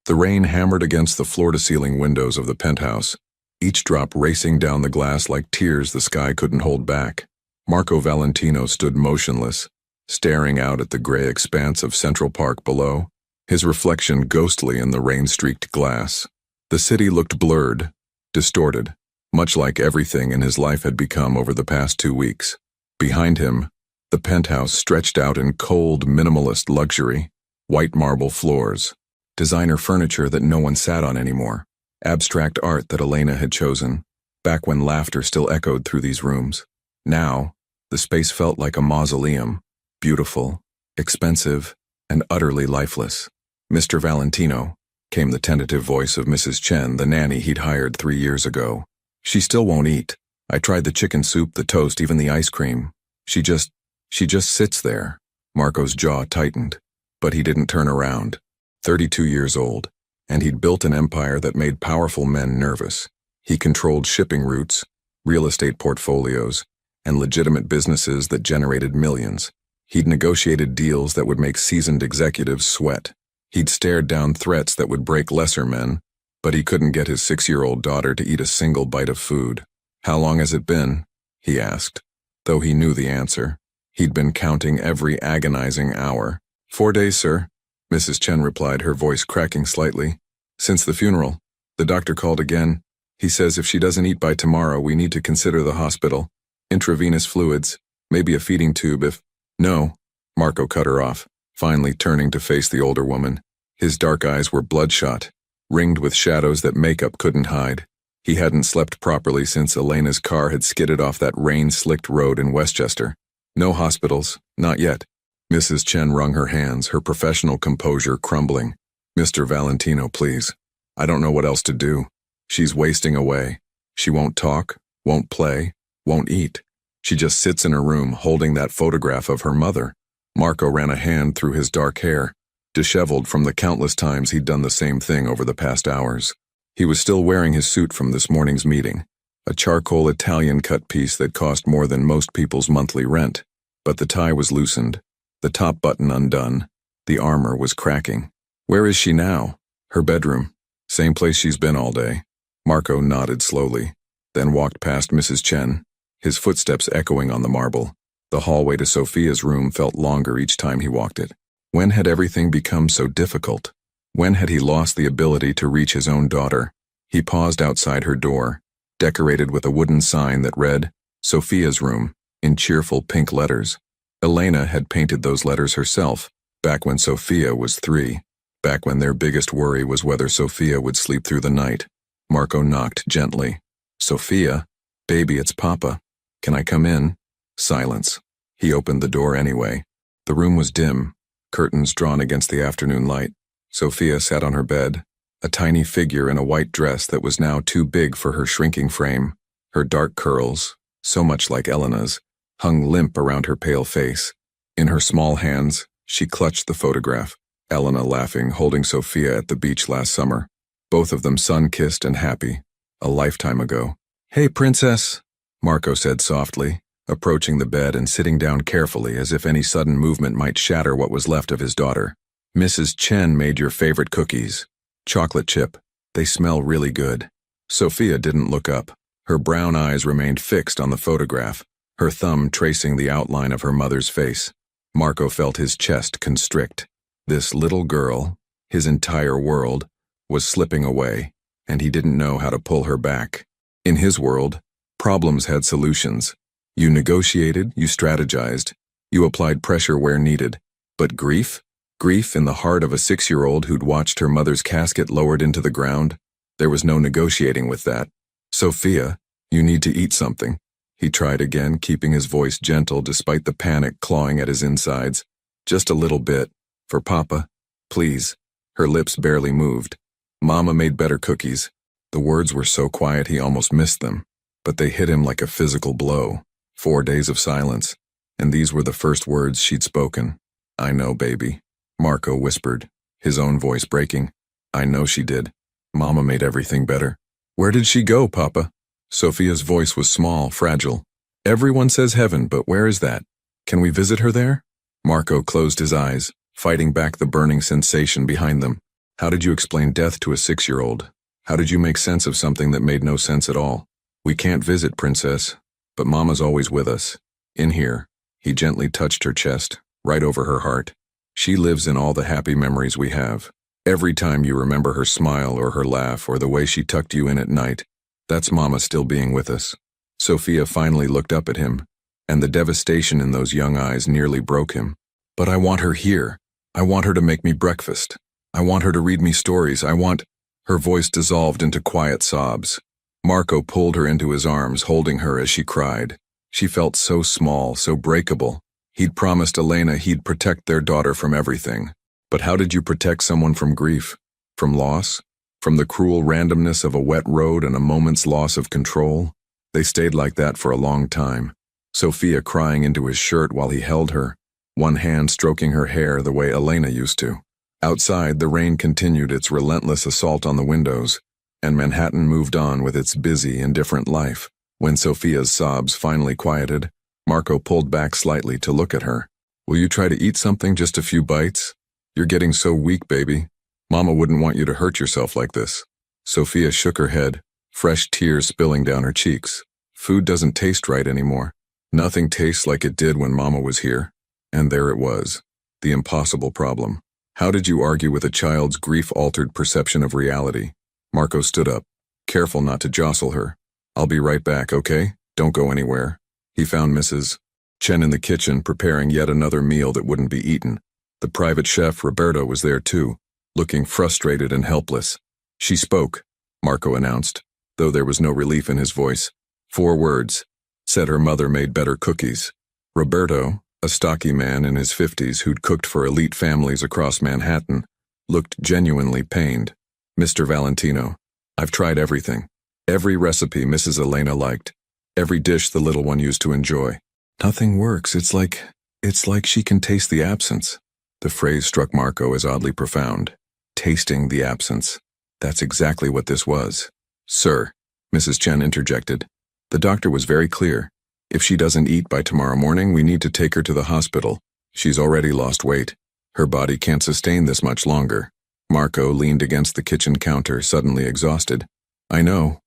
The rain hammered against the floor-to-ceiling windows of the penthouse, each drop racing down the glass like tears the sky couldn't hold back. Marco Valentino stood motionless, staring out at the gray expanse of Central Park below, his reflection ghostly in the rain-streaked glass. The city looked blurred, distorted, much like everything in his life had become over the past 2 weeks. Behind him, the penthouse stretched out in cold, minimalist luxury, white marble floors, designer furniture that no one sat on anymore, abstract art that Elena had chosen, back when laughter still echoed through these rooms. Now, the space felt like a mausoleum, beautiful, expensive, and utterly lifeless. "Mr. Valentino," came the tentative voice of Mrs. Chen, the nanny he'd hired 3 years ago. "She still won't eat. I tried the chicken soup, the toast, even the ice cream. She just sits there." Marco's jaw tightened, but he didn't turn around. 32 years old, and he'd built an empire that made powerful men nervous. He controlled shipping routes, real estate portfolios, and legitimate businesses that generated millions. He'd negotiated deals that would make seasoned executives sweat. He'd stared down threats that would break lesser men, but he couldn't get his 6-year-old daughter to eat a single bite of food. "How long has it been?" he asked, though he knew the answer. He'd been counting every agonizing hour. "4 days, sir," Mrs. Chen replied, her voice cracking slightly. "Since the funeral. The doctor called again. He says if she doesn't eat by tomorrow, we need to consider the hospital. Intravenous fluids, maybe a feeding tube if—" "No," Marco cut her off, finally turning to face the older woman. His dark eyes were bloodshot, ringed with shadows that makeup couldn't hide. He hadn't slept properly since Elena's car had skidded off that rain-slicked road in Westchester. "No hospitals, not yet." Mrs. Chen wrung her hands, her professional composure crumbling. "Mr. Valentino, please. I don't know what else to do. She's wasting away. She won't talk, won't play, won't eat. She just sits in her room holding that photograph of her mother." Marco ran a hand through his dark hair, disheveled from the countless times he'd done the same thing over the past hours. He was still wearing his suit from this morning's meeting, a charcoal Italian cut piece that cost more than most people's monthly rent. But the tie was loosened, the top button undone, the armor was cracking. "Where is she now?" "Her bedroom. Same place she's been all day." Marco nodded slowly, then walked past Mrs. Chen, his footsteps echoing on the marble. The hallway to Sophia's room felt longer each time he walked it. When had everything become so difficult? When had he lost the ability to reach his own daughter? He paused outside her door, decorated with a wooden sign that read, "Sophia's room," in cheerful pink letters. Elena had painted those letters herself, back when Sophia was 3, back when their biggest worry was whether Sophia would sleep through the night. Marco knocked gently. "Sophia? Baby, it's Papa. Can I come in?" Silence. He opened the door anyway. The room was dim, curtains drawn against the afternoon light. Sophia sat on her bed, a tiny figure in a white dress that was now too big for her shrinking frame. Her dark curls, so much like Elena's, hung limp around her pale face. In her small hands, she clutched the photograph, Elena laughing, holding Sophia at the beach last summer. Both of them sun-kissed and happy, a lifetime ago. "Hey, princess," Marco said softly, approaching the bed and sitting down carefully as if any sudden movement might shatter what was left of his daughter. "Mrs. Chen made your favorite cookies. Chocolate chip. They smell really good." Sophia didn't look up. Her brown eyes remained fixed on the photograph, her thumb tracing the outline of her mother's face. Marco felt his chest constrict. This little girl, his entire world, was slipping away, and he didn't know how to pull her back. In his world, problems had solutions. You negotiated, you strategized, you applied pressure where needed. But grief? Grief in the heart of a 6-year-old who'd watched her mother's casket lowered into the ground? There was no negotiating with that. "Sophia, you need to eat something." He tried again, keeping his voice gentle despite the panic clawing at his insides. "Just a little bit. For Papa. Please." Her lips barely moved. "Mama made better cookies." The words were so quiet he almost missed them, but they hit him like a physical blow. 4 days of silence, and these were the first words she'd spoken. "I know, baby," Marco whispered, his own voice breaking. "I know she did. Mama made everything better." "Where did she go, Papa?" Sophia's voice was small, fragile. "Everyone says heaven, but where is that? Can we visit her there?" Marco closed his eyes, fighting back the burning sensation behind them. How did you explain death to a 6-year-old? How did you make sense of something that made no sense at all? We can't visit, Princess, but Mama's always with us. In here. He gently touched her chest, right over her heart. She lives in all the happy memories we have. Every time you remember her smile or her laugh or the way she tucked you in at night, that's Mama still being with us. Sophia finally looked up at him, and the devastation in those young eyes nearly broke him. But I want her here. I want her to make me breakfast. I want her to read me stories. Her voice dissolved into quiet sobs. Marco pulled her into his arms, holding her as she cried. She felt so small, so breakable. He'd promised Elena he'd protect their daughter from everything. But how did you protect someone from grief? From loss? From the cruel randomness of a wet road and a moment's loss of control? They stayed like that for a long time. Sophia crying into his shirt while he held her, one hand stroking her hair the way Elena used to. Outside, the rain continued its relentless assault on the windows, and Manhattan moved on with its busy, indifferent life. When Sophia's sobs finally quieted, Marco pulled back slightly to look at her. Will you try to eat something, just a few bites? You're getting so weak, baby. Mama wouldn't want you to hurt yourself like this. Sophia shook her head, fresh tears spilling down her cheeks. Food doesn't taste right anymore. Nothing tastes like it did when Mama was here. And there it was, the impossible problem. How did you argue with a child's grief-altered perception of reality? Marco stood up, careful not to jostle her. I'll be right back, okay? Don't go anywhere. He found Mrs. Chen in the kitchen preparing yet another meal that wouldn't be eaten. The private chef, Roberto, was there too, looking frustrated and helpless. She spoke, Marco announced, though there was no relief in his voice. 4 words. Said her mother made better cookies. Roberto, a stocky man in his 50s who'd cooked for elite families across Manhattan, looked genuinely pained. Mr. Valentino, I've tried everything. Every recipe Mrs. Elena liked. Every dish the little one used to enjoy. Nothing works. It's like she can taste the absence. The phrase struck Marco as oddly profound. Tasting the absence. That's exactly what this was. Sir, Mrs. Chen interjected. The doctor was very clear. If she doesn't eat by tomorrow morning, we need to take her to the hospital. She's already lost weight. Her body can't sustain this much longer. Marco leaned against the kitchen counter, suddenly exhausted. I know.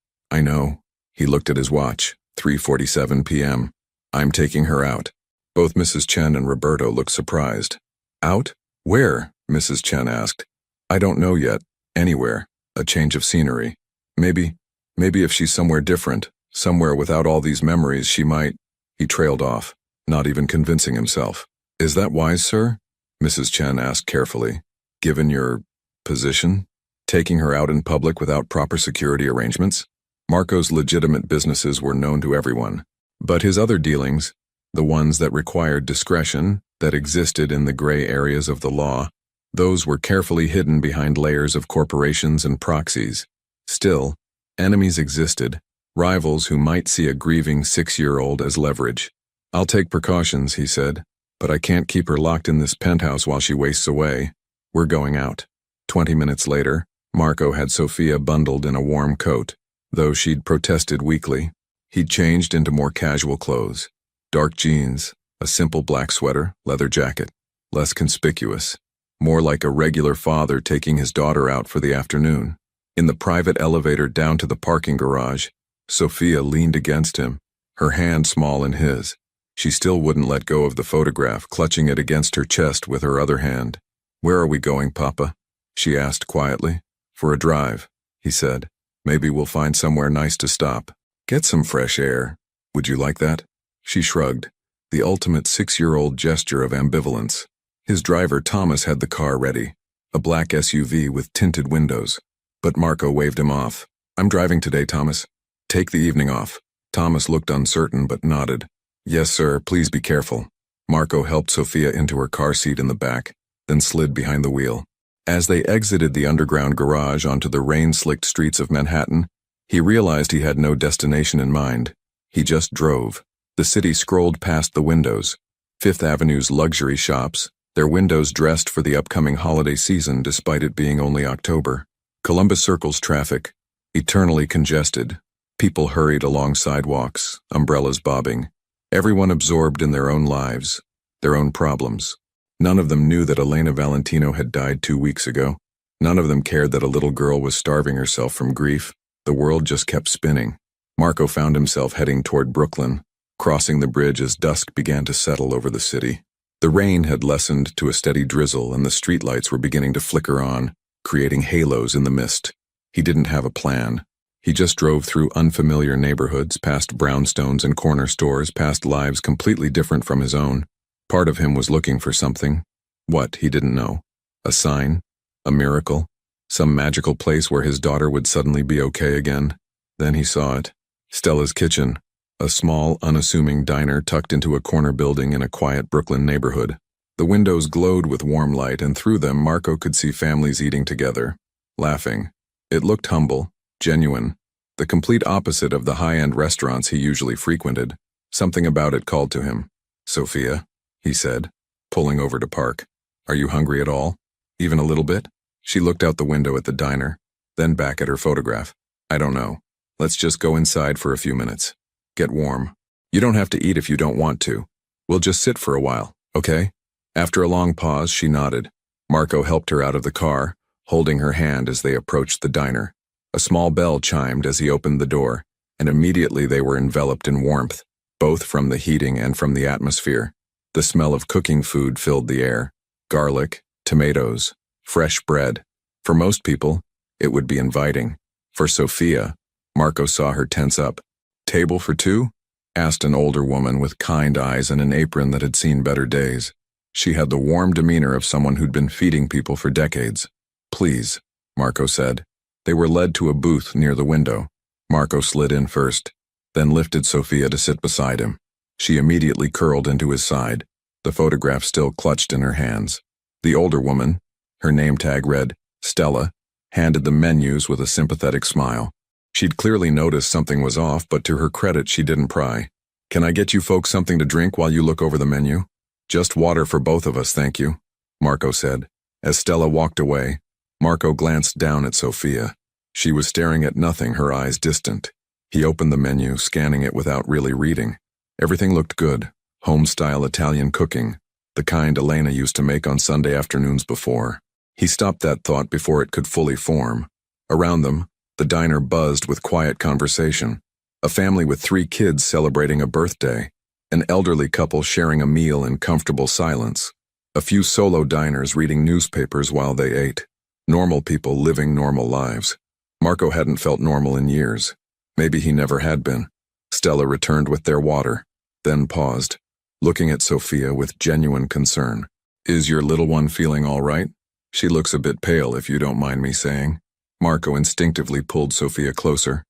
He looked at his watch. 3:47 p.m. I'm taking her out. Both Mrs. Chen and Roberto looked surprised. Out? Where? Mrs. Chen asked. I don't know yet. Anywhere. A change of scenery. Maybe if she's somewhere different, somewhere without all these memories, she might. He trailed off, not even convincing himself. Is that wise, sir? Mrs. Chen asked carefully. Given your position? Taking her out in public without proper security arrangements? Marco's legitimate businesses were known to everyone. But his other dealings, the ones that required discretion, that existed in the gray areas of the law, those were carefully hidden behind layers of corporations and proxies. Still, enemies existed, rivals who might see a grieving 6-year-old as leverage. I'll take precautions, he said, but I can't keep her locked in this penthouse while she wastes away. We're going out. 20 minutes later, Marco had Sophia bundled in a warm coat. Though she'd protested weakly, he'd changed into more casual clothes. Dark jeans, a simple black sweater, leather jacket. Less conspicuous. More like a regular father taking his daughter out for the afternoon. In the private elevator down to the parking garage, Sophia leaned against him, her hand small in his. She still wouldn't let go of the photograph, clutching it against her chest with her other hand. Where are we going, Papa? She asked quietly. For a drive, he said. Maybe we'll find somewhere nice to stop. Get some fresh air. Would you like that? She shrugged, the ultimate 6-year-old gesture of ambivalence. His driver, Thomas, had the car ready, a black SUV with tinted windows. But Marco waved him off. I'm driving today, Thomas. Take the evening off. Thomas looked uncertain but nodded. Yes, sir, please be careful. Marco helped Sophia into her car seat in the back, then slid behind the wheel. As they exited the underground garage onto the rain-slicked streets of Manhattan, he realized he had no destination in mind. He just drove. The city scrolled past the windows. Fifth Avenue's luxury shops, their windows dressed for the upcoming holiday season despite it being only October. Columbus Circle's traffic, eternally congested. People hurried along sidewalks, umbrellas bobbing. Everyone absorbed in their own lives, their own problems. None of them knew that Elena Valentino had died 2 weeks ago. None of them cared that a little girl was starving herself from grief. The world just kept spinning. Marco found himself heading toward Brooklyn, crossing the bridge as dusk began to settle over the city. The rain had lessened to a steady drizzle and the streetlights were beginning to flicker on, creating halos in the mist. He didn't have a plan. He just drove through unfamiliar neighborhoods, past brownstones and corner stores, past lives completely different from his own. Part of him was looking for something. What, he didn't know. A sign? A miracle? Some magical place where his daughter would suddenly be okay again? Then he saw it. Stella's kitchen. A small, unassuming diner tucked into a corner building in a quiet Brooklyn neighborhood. The windows glowed with warm light, and through them Marco could see families eating together, laughing. It looked humble, genuine, the complete opposite of the high-end restaurants he usually frequented. Something about it called to him. "Sophia," he said, pulling over to park. "Are you hungry at all? Even a little bit?" She looked out the window at the diner, then back at her photograph. "I don't know. Let's just go inside for a few minutes. Get warm. You don't have to eat if you don't want to. We'll just sit for a while, okay?" After a long pause, she nodded. Marco helped her out of the car, holding her hand as they approached the diner. A small bell chimed as he opened the door, and immediately they were enveloped in warmth, both from the heating and from the atmosphere. The smell of cooking food filled the air. Garlic, tomatoes, fresh bread. For most people, it would be inviting. For Sophia, Marco saw her tense up. "Table for two?" asked an older woman with kind eyes and an apron that had seen better days. She had the warm demeanor of someone who'd been feeding people for decades. "Please," Marco said. They were led to a booth near the window. Marco slid in first, then lifted Sophia to sit beside him. She immediately curled into his side, the photograph still clutched in her hands. The older woman, her name tag read Stella, handed the menus with a sympathetic smile. She'd clearly noticed something was off, but to her credit she didn't pry. "Can I get you folks something to drink while you look over the menu?" "Just water for both of us, thank you," Marco said. As Stella walked away, Marco glanced down at Sophia. She was staring at nothing, her eyes distant. He opened the menu, scanning it without really reading. Everything looked good. Home-style Italian cooking, the kind Elena used to make on Sunday afternoons before. He stopped that thought before it could fully form. Around them, the diner buzzed with quiet conversation. A family with 3 kids celebrating a birthday. An elderly couple sharing a meal in comfortable silence. A few solo diners reading newspapers while they ate. Normal people living normal lives. Marco hadn't felt normal in years. Maybe he never had been. Stella returned with their water, then paused, looking at Sophia with genuine concern. "Is your little one feeling all right? She looks a bit pale, if you don't mind me saying." Marco instinctively pulled Sophia closer.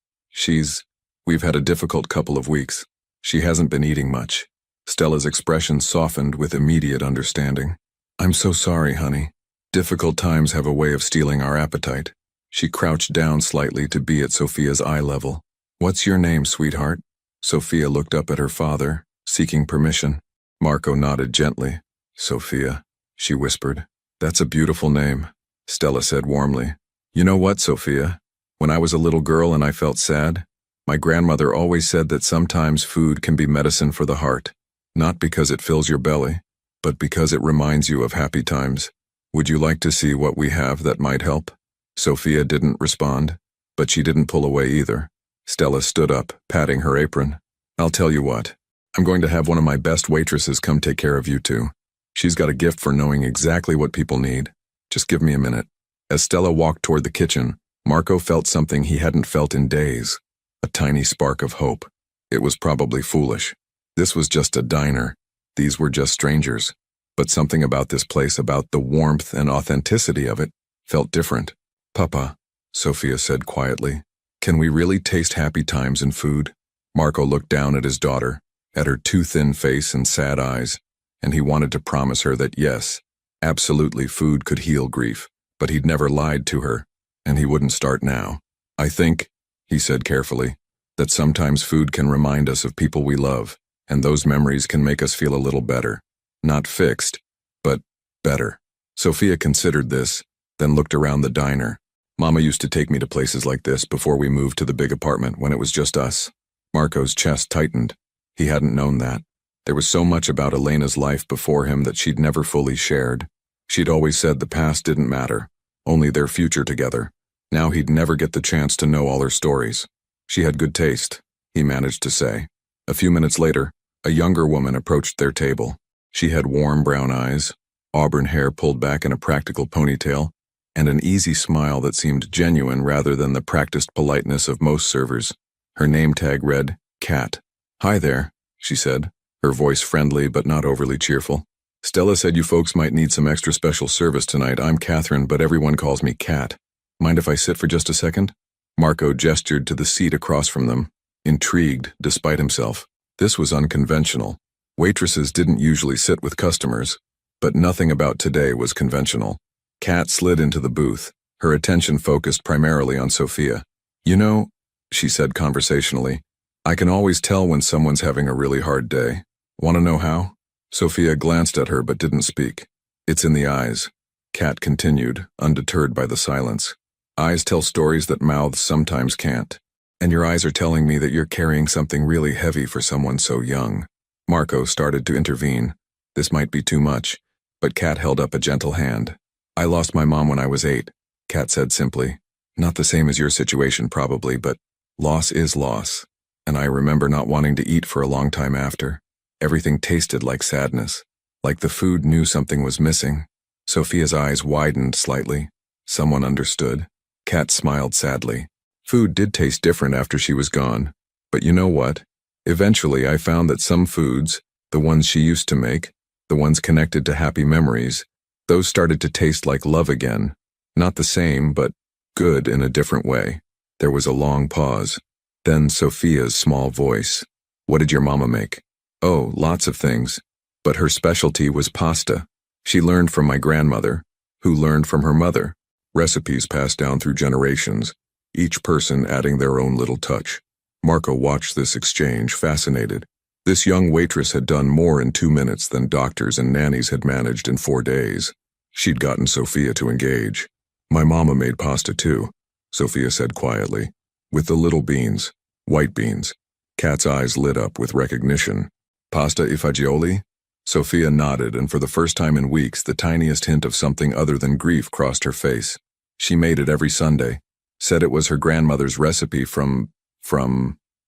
We've had a difficult couple of weeks. She hasn't been eating much." Stella's expression softened with immediate understanding. "I'm so sorry, honey. Difficult times have a way of stealing our appetite." She crouched down slightly to be at Sophia's eye level. "What's your name, sweetheart?" Sophia looked up at her father, seeking permission. Marco nodded gently. "Sophia," she whispered. "That's a beautiful name," Stella said warmly. "You know what, Sophia? When I was a little girl and I felt sad, my grandmother always said that sometimes food can be medicine for the heart, not because it fills your belly, but because it reminds you of happy times. Would you like to see what we have that might help?" Sophia didn't respond, but she didn't pull away either. Stella stood up, patting her apron. "I'll tell you what. I'm going to have one of my best waitresses come take care of you two. She's got a gift for knowing exactly what people need. Just give me a minute." As Stella walked toward the kitchen, Marco felt something he hadn't felt in days. A tiny spark of hope. It was probably foolish. This was just a diner. These were just strangers. But something about this place, about the warmth and authenticity of it, felt different. "Papa," Sophia said quietly, "can we really taste happy times in food?" Marco looked down at his daughter, at her too thin face and sad eyes, and he wanted to promise her that yes, absolutely food could heal grief, but he'd never lied to her, and he wouldn't start now. "I think," he said carefully, "that sometimes food can remind us of people we love, and those memories can make us feel a little better. Not fixed, but better." Sophia considered this, then looked around the diner. "Mama used to take me to places like this before we moved to the big apartment when it was just us." Marco's chest tightened. He hadn't known that. There was so much about Elena's life before him that she'd never fully shared. She'd always said the past didn't matter, only their future together. Now he'd never get the chance to know all her stories. She had good taste, he managed to say. A few minutes later, a younger woman approached their table. She had warm brown eyes, auburn hair pulled back in a practical ponytail, and an easy smile that seemed genuine rather than the practiced politeness of most servers. Her name tag read, Kat. "Hi there," she said, her voice friendly but not overly cheerful. "Stella said you folks might need some extra special service tonight. I'm Catherine, but everyone calls me Kat. Mind if I sit for just a second?" Marco gestured to the seat across from them, intrigued despite himself. This was unconventional. Waitresses didn't usually sit with customers, but nothing about today was conventional. Kat slid into the booth, her attention focused primarily on Sophia. "You know," she said conversationally, "I can always tell when someone's having a really hard day. Want to know how?" Sophia glanced at her but didn't speak. "It's in the eyes," Kat continued, undeterred by the silence. "Eyes tell stories that mouths sometimes can't. And your eyes are telling me that you're carrying something really heavy for someone so young." Marco started to intervene. This might be too much, but Kat held up a gentle hand. "I lost my mom when I was 8, Kat said simply. "Not the same as your situation probably, but loss is loss. And I remember not wanting to eat for a long time after. Everything tasted like sadness, like the food knew something was missing." Sophia's eyes widened slightly. Someone understood. Kat smiled sadly. "Food did taste different after she was gone. But you know what? Eventually I found that some foods, the ones she used to make, the ones connected to happy memories, those started to taste like love again. Not the same, but good in a different way." There was a long pause. Then Sophia's small voice. "What did your mama make?" "Oh, lots of things. But her specialty was pasta. She learned from my grandmother, who learned from her mother. Recipes passed down through generations, each person adding their own little touch." Marco watched this exchange, fascinated. This young waitress had done more in 2 minutes than doctors and nannies had managed in 4 days. She'd gotten Sophia to engage. "My mama made pasta too," Sophia said quietly. "With the little beans, white beans." Kat's eyes lit up with recognition. "Pasta e fagioli?" Sophia nodded, and for the first time in weeks, the tiniest hint of something other than grief crossed her face. "She made it every Sunday. Said it was her grandmother's recipe from,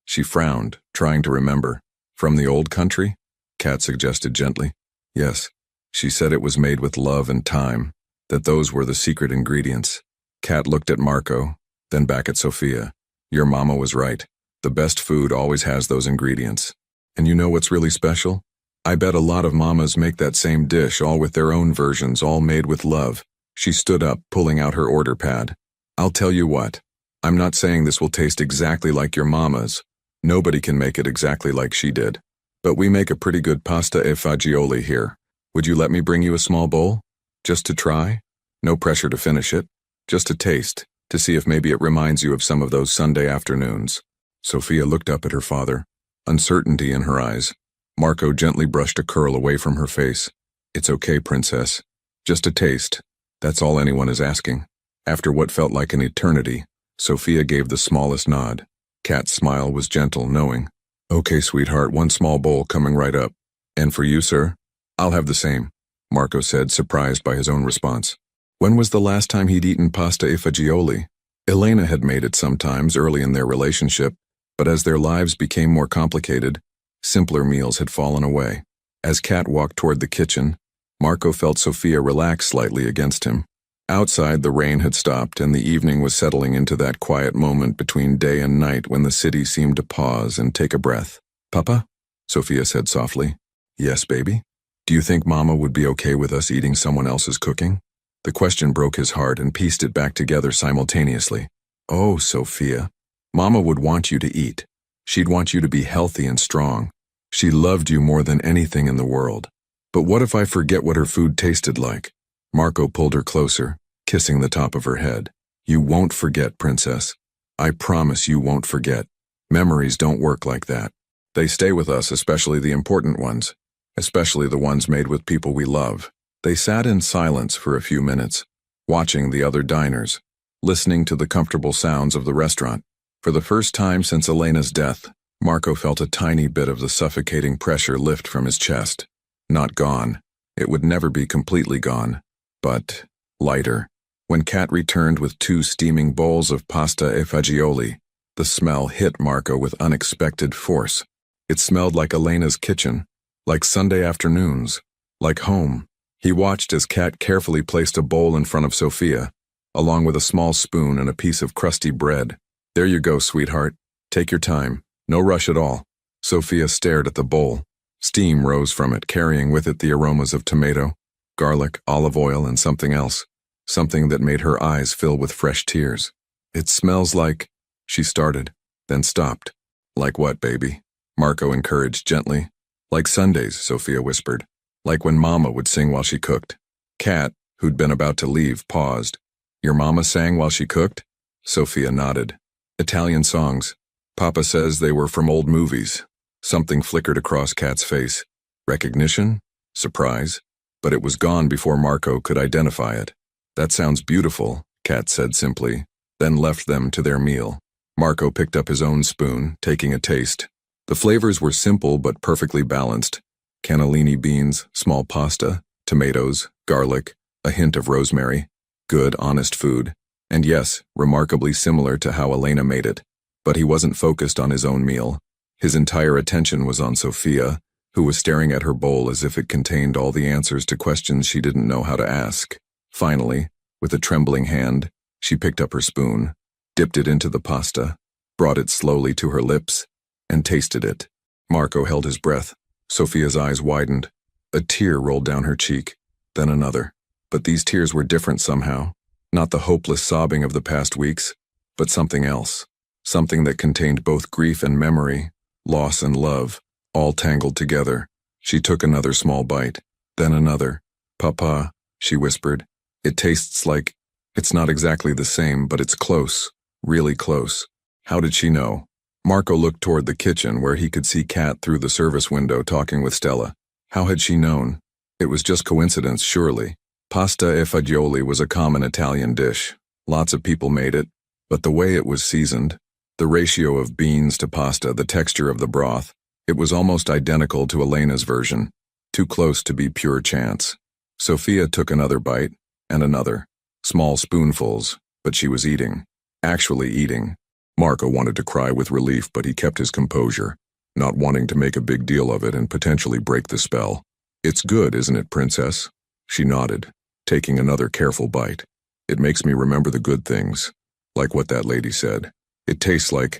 she frowned, trying to remember. "From the old country?" Kat suggested gently. "Yes. She said it was made with love and time, that those were the secret ingredients." Kat looked at Marco, then back at Sophia. "Your mama was right. The best food always has those ingredients. And you know what's really special? I bet a lot of mamas make that same dish, all with their own versions, all made with love." She stood up, pulling out her order pad. "I'll tell you what. I'm not saying this will taste exactly like your mama's. Nobody can make it exactly like she did. But we make a pretty good pasta e fagioli here. Would you let me bring you a small bowl? Just to try? No pressure to finish it. Just to taste, to see if maybe it reminds you of some of those Sunday afternoons." Sophia looked up at her father, uncertainty in her eyes. Marco gently brushed a curl away from her face. "It's okay, princess. Just a taste. That's all anyone is asking." After what felt like an eternity, Sophia gave the smallest nod. Kat's smile was gentle, knowing. "Okay, sweetheart, one small bowl coming right up. And for you, sir?" "I'll have the same," Marco said, surprised by his own response. When was the last time he'd eaten pasta e fagioli? Elena had made it sometimes early in their relationship, but as their lives became more complicated, simpler meals had fallen away. As Kat walked toward the kitchen, Marco felt Sophia relax slightly against him. Outside, the rain had stopped, and the evening was settling into that quiet moment between day and night when the city seemed to pause and take a breath. "Papa?" Sophia said softly. "Yes, baby? Do you think Mama would be okay with us eating someone else's cooking?" The question broke his heart and pieced it back together simultaneously. "Oh, Sophia. Mama would want you to eat. She'd want you to be healthy and strong. She loved you more than anything in the world. But what if I forget what her food tasted like?" Marco pulled her closer, kissing the top of her head. "You won't forget, princess. I promise you won't forget. Memories don't work like that. They stay with us, especially the important ones, especially the ones made with people we love." They sat in silence for a few minutes, watching the other diners, listening to the comfortable sounds of the restaurant. For the first time since Elena's death, Marco felt a tiny bit of the suffocating pressure lift from his chest. Not gone. It would never be completely gone. But lighter. When Kat returned with 2 steaming bowls of pasta e fagioli, the smell hit Marco with unexpected force. It smelled like Elena's kitchen, like Sunday afternoons, like home. He watched as Kat carefully placed a bowl in front of Sophia, along with a small spoon and a piece of crusty bread. "There you go, sweetheart. Take your time. No rush at all." Sophia stared at the bowl. Steam rose from it, carrying with it the aromas of tomato, garlic, olive oil, and something else. Something that made her eyes fill with fresh tears. "It smells like," she started, then stopped. "Like what, baby?" Marco encouraged gently. "Like Sundays," Sophia whispered. "Like when Mama would sing while she cooked." Kat, who'd been about to leave, paused. "Your mama sang while she cooked?" Sophia nodded. "Italian songs. Papa says they were from old movies." Something flickered across Kat's face. Recognition? Surprise? But it was gone before Marco could identify it. "That sounds beautiful," Kat said simply, then left them to their meal. Marco picked up his own spoon, taking a taste. The flavors were simple but perfectly balanced. Cannellini beans, small pasta, tomatoes, garlic, a hint of rosemary. Good, honest food. And yes, remarkably similar to how Elena made it. But he wasn't focused on his own meal. His entire attention was on Sophia, who was staring at her bowl as if it contained all the answers to questions she didn't know how to ask. Finally, with a trembling hand, she picked up her spoon, dipped it into the pasta, brought it slowly to her lips, and tasted it. Marco held his breath. Sophia's eyes widened. A tear rolled down her cheek, then another. But these tears were different somehow. Not the hopeless sobbing of the past weeks, but something else. Something that contained both grief and memory, loss and love, all tangled together. She took another small bite, then another. "Papa," she whispered, "it tastes like, it's not exactly the same, but it's close, really close." How did she know? Marco looked toward the kitchen where he could see Kat through the service window talking with Stella. How had she known? It was just coincidence, surely. Pasta e fagioli was a common Italian dish. Lots of people made it, but the way it was seasoned, the ratio of beans to pasta, the texture of the broth, it was almost identical to Elena's version, too close to be pure chance. Sophia took another bite, and another. Small spoonfuls, but she was eating. Actually eating. Marco wanted to cry with relief, but he kept his composure, not wanting to make a big deal of it and potentially break the spell. "It's good, isn't it, Princess?" She nodded, taking another careful bite. "It makes me remember the good things, like what that lady said. It tastes like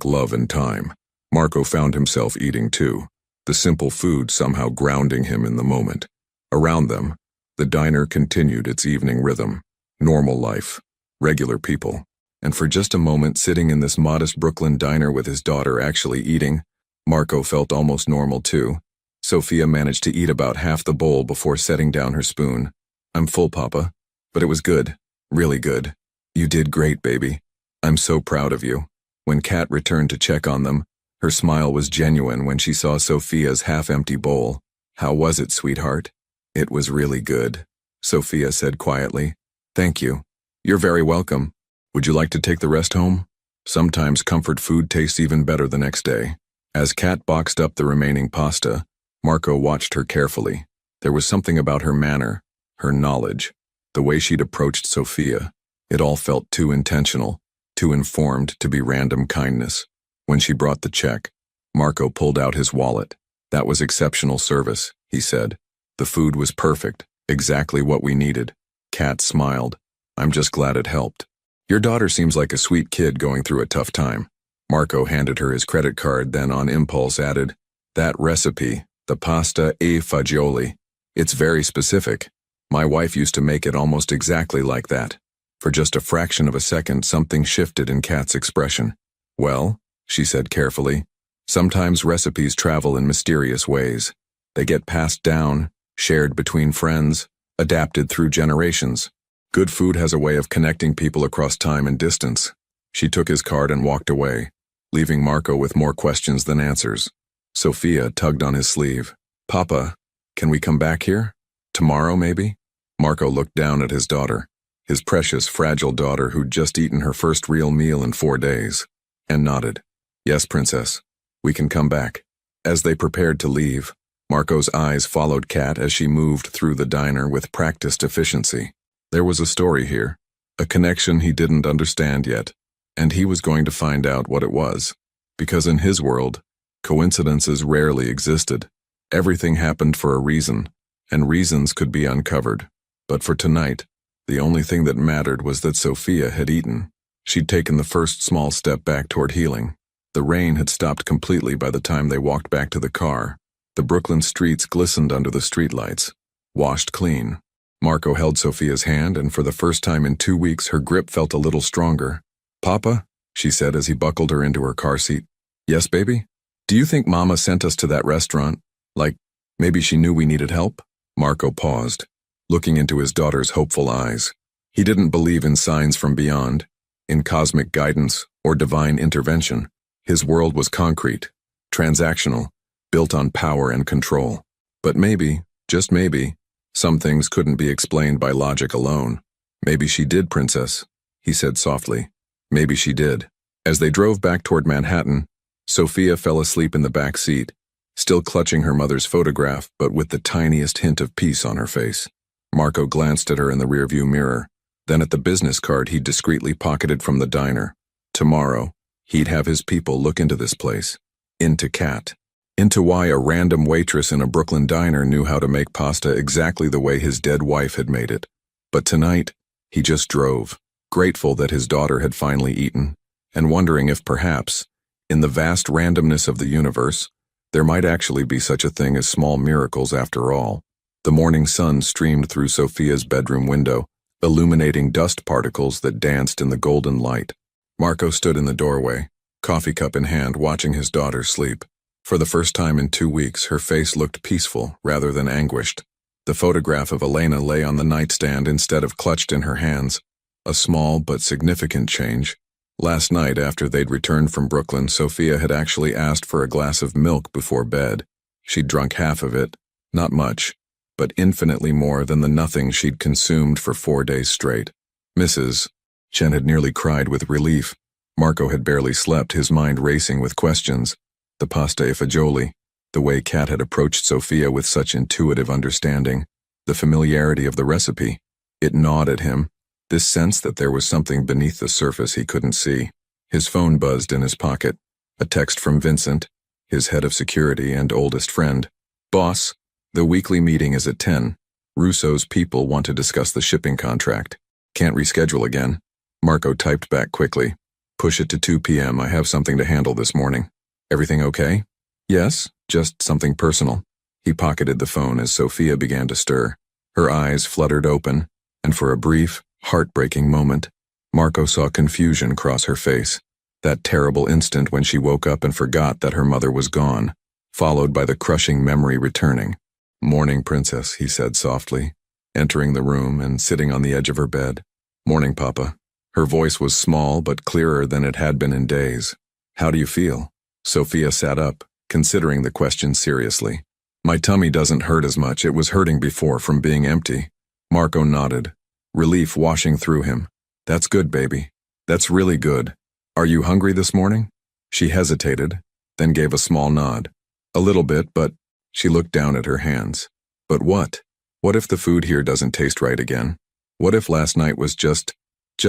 love and time." Marco found himself eating too, the simple food somehow grounding him in the moment. Around them, the diner continued its evening rhythm. Normal life, regular people. And for just a moment, sitting in this modest Brooklyn diner with his daughter actually eating, Marco felt almost normal too. Sophia managed to eat about half the bowl before setting down her spoon. "I'm full, Papa. But it was good. Really good. You did great, baby. I'm so proud of you." When Kat returned to check on them, her smile was genuine when she saw Sophia's half-empty bowl. "How was it, sweetheart?" "It was really good," Sophia said quietly. "Thank you. You're very welcome. Would you like to take the rest home?" Sometimes comfort food tastes even better the next day. As Kat boxed up the remaining pasta, Marco watched her carefully. There was something about her manner, her knowledge, the way she'd approached Sophia. It all felt too intentional, too informed to be random kindness. When she brought the check, Marco pulled out his wallet. "That was exceptional service," he said. "The food was perfect, exactly what we needed." Kat smiled. "I'm just glad it helped. Your daughter seems like a sweet kid going through a tough time." Marco handed her his credit card, then on impulse added, "That recipe, the pasta e fagioli, it's very specific. My wife used to make it almost exactly like that." For just a fraction of a second, something shifted in Kat's expression. "Well," she said carefully, "sometimes recipes travel in mysterious ways. They get passed down, shared between friends, adapted through generations. Good food has a way of connecting people across time and distance." She took his card and walked away, leaving Marco with more questions than answers. Sophia tugged on his sleeve. "Papa, can we come back here? Tomorrow, maybe?" Marco looked down at his daughter, his precious, fragile daughter who'd just eaten her first real meal in 4 days, and nodded. "Yes, Princess, we can come back." As they prepared to leave, Marco's eyes followed Kat as she moved through the diner with practiced efficiency. There was a story here, A connection he didn't understand yet, and he was going to find out what it was. Because in his world, coincidences rarely existed. Everything happened for a reason, and reasons could be uncovered. But for tonight, the only thing that mattered was that Sophia had eaten. She'd taken the first small step back toward healing. The rain had stopped completely by the time they walked back to the car. The Brooklyn streets glistened under the streetlights, washed clean. Marco held Sophia's hand, and for the first time in 2 weeks her grip felt a little stronger. "Papa?" she said as he buckled her into her car seat. "Yes, baby? Do you think Mama sent us to that restaurant? Like, maybe she knew we needed help?" Marco paused, looking into his daughter's hopeful eyes. He didn't believe in signs from beyond, in cosmic guidance or divine intervention. His world was concrete, transactional, built on power and control. But maybe, just maybe, some things couldn't be explained by logic alone. "Maybe she did, Princess," he said softly. "Maybe she did." As they drove back toward Manhattan, Sophia fell asleep in the back seat, still clutching her mother's photograph, but with the tiniest hint of peace on her face. Marco glanced at her in the rearview mirror, then at the business card he'd discreetly pocketed from the diner. Tomorrow, he'd have his people look into this place. Into Cat. Into why a random waitress in a Brooklyn diner knew how to make pasta exactly the way his dead wife had made it. But tonight, he just drove, grateful that his daughter had finally eaten, and wondering if perhaps, in the vast randomness of the universe, there might actually be such a thing as small miracles after all. The morning sun streamed through Sophia's bedroom window, illuminating dust particles that danced in the golden light. Marco stood in the doorway, coffee cup in hand, watching his daughter sleep. For the first time in 2 weeks, her face looked peaceful rather than anguished. The photograph of Elena lay on the nightstand instead of clutched in her hands. A small but significant change. Last night, after they'd returned from Brooklyn, Sophia had actually asked for a glass of milk before bed. She'd drunk half of it, not much, but infinitely more than the nothing she'd consumed for 4 days straight. "Mrs." Chen had nearly cried with relief. Marco had barely slept, his mind racing with questions. The pasta e fagioli, the way Kat had approached Sophia with such intuitive understanding, the familiarity of the recipe. It gnawed at him, this sense that there was something beneath the surface he couldn't see. His phone buzzed in his pocket. A text from Vincent, his head of security and oldest friend. "Boss, the weekly meeting is at 10. Russo's people want to discuss the shipping contract. Can't reschedule again." Marco typed back quickly. "Push it to 2 p.m. I have something to handle this morning." "Everything okay?" "Yes, just something personal." He pocketed the phone as Sophia began to stir. Her eyes fluttered open, and for a brief, heartbreaking moment, Marco saw confusion cross her face. That terrible instant when she woke up and forgot that her mother was gone, followed by the crushing memory returning. "Morning, Princess," he said softly, entering the room and sitting on the edge of her bed. "Morning, Papa." Her voice was small but clearer than it had been in days. "How do you feel?" Sophia sat up, considering the question seriously. "My tummy doesn't hurt as much. It was hurting before from being empty." Marco nodded, relief washing through him. "That's good, baby. That's really good. Are you hungry this morning?" She hesitated, then gave a small nod. "A little bit, but..." She looked down at her hands. "But what? What if the food here doesn't taste right again? What if last night was just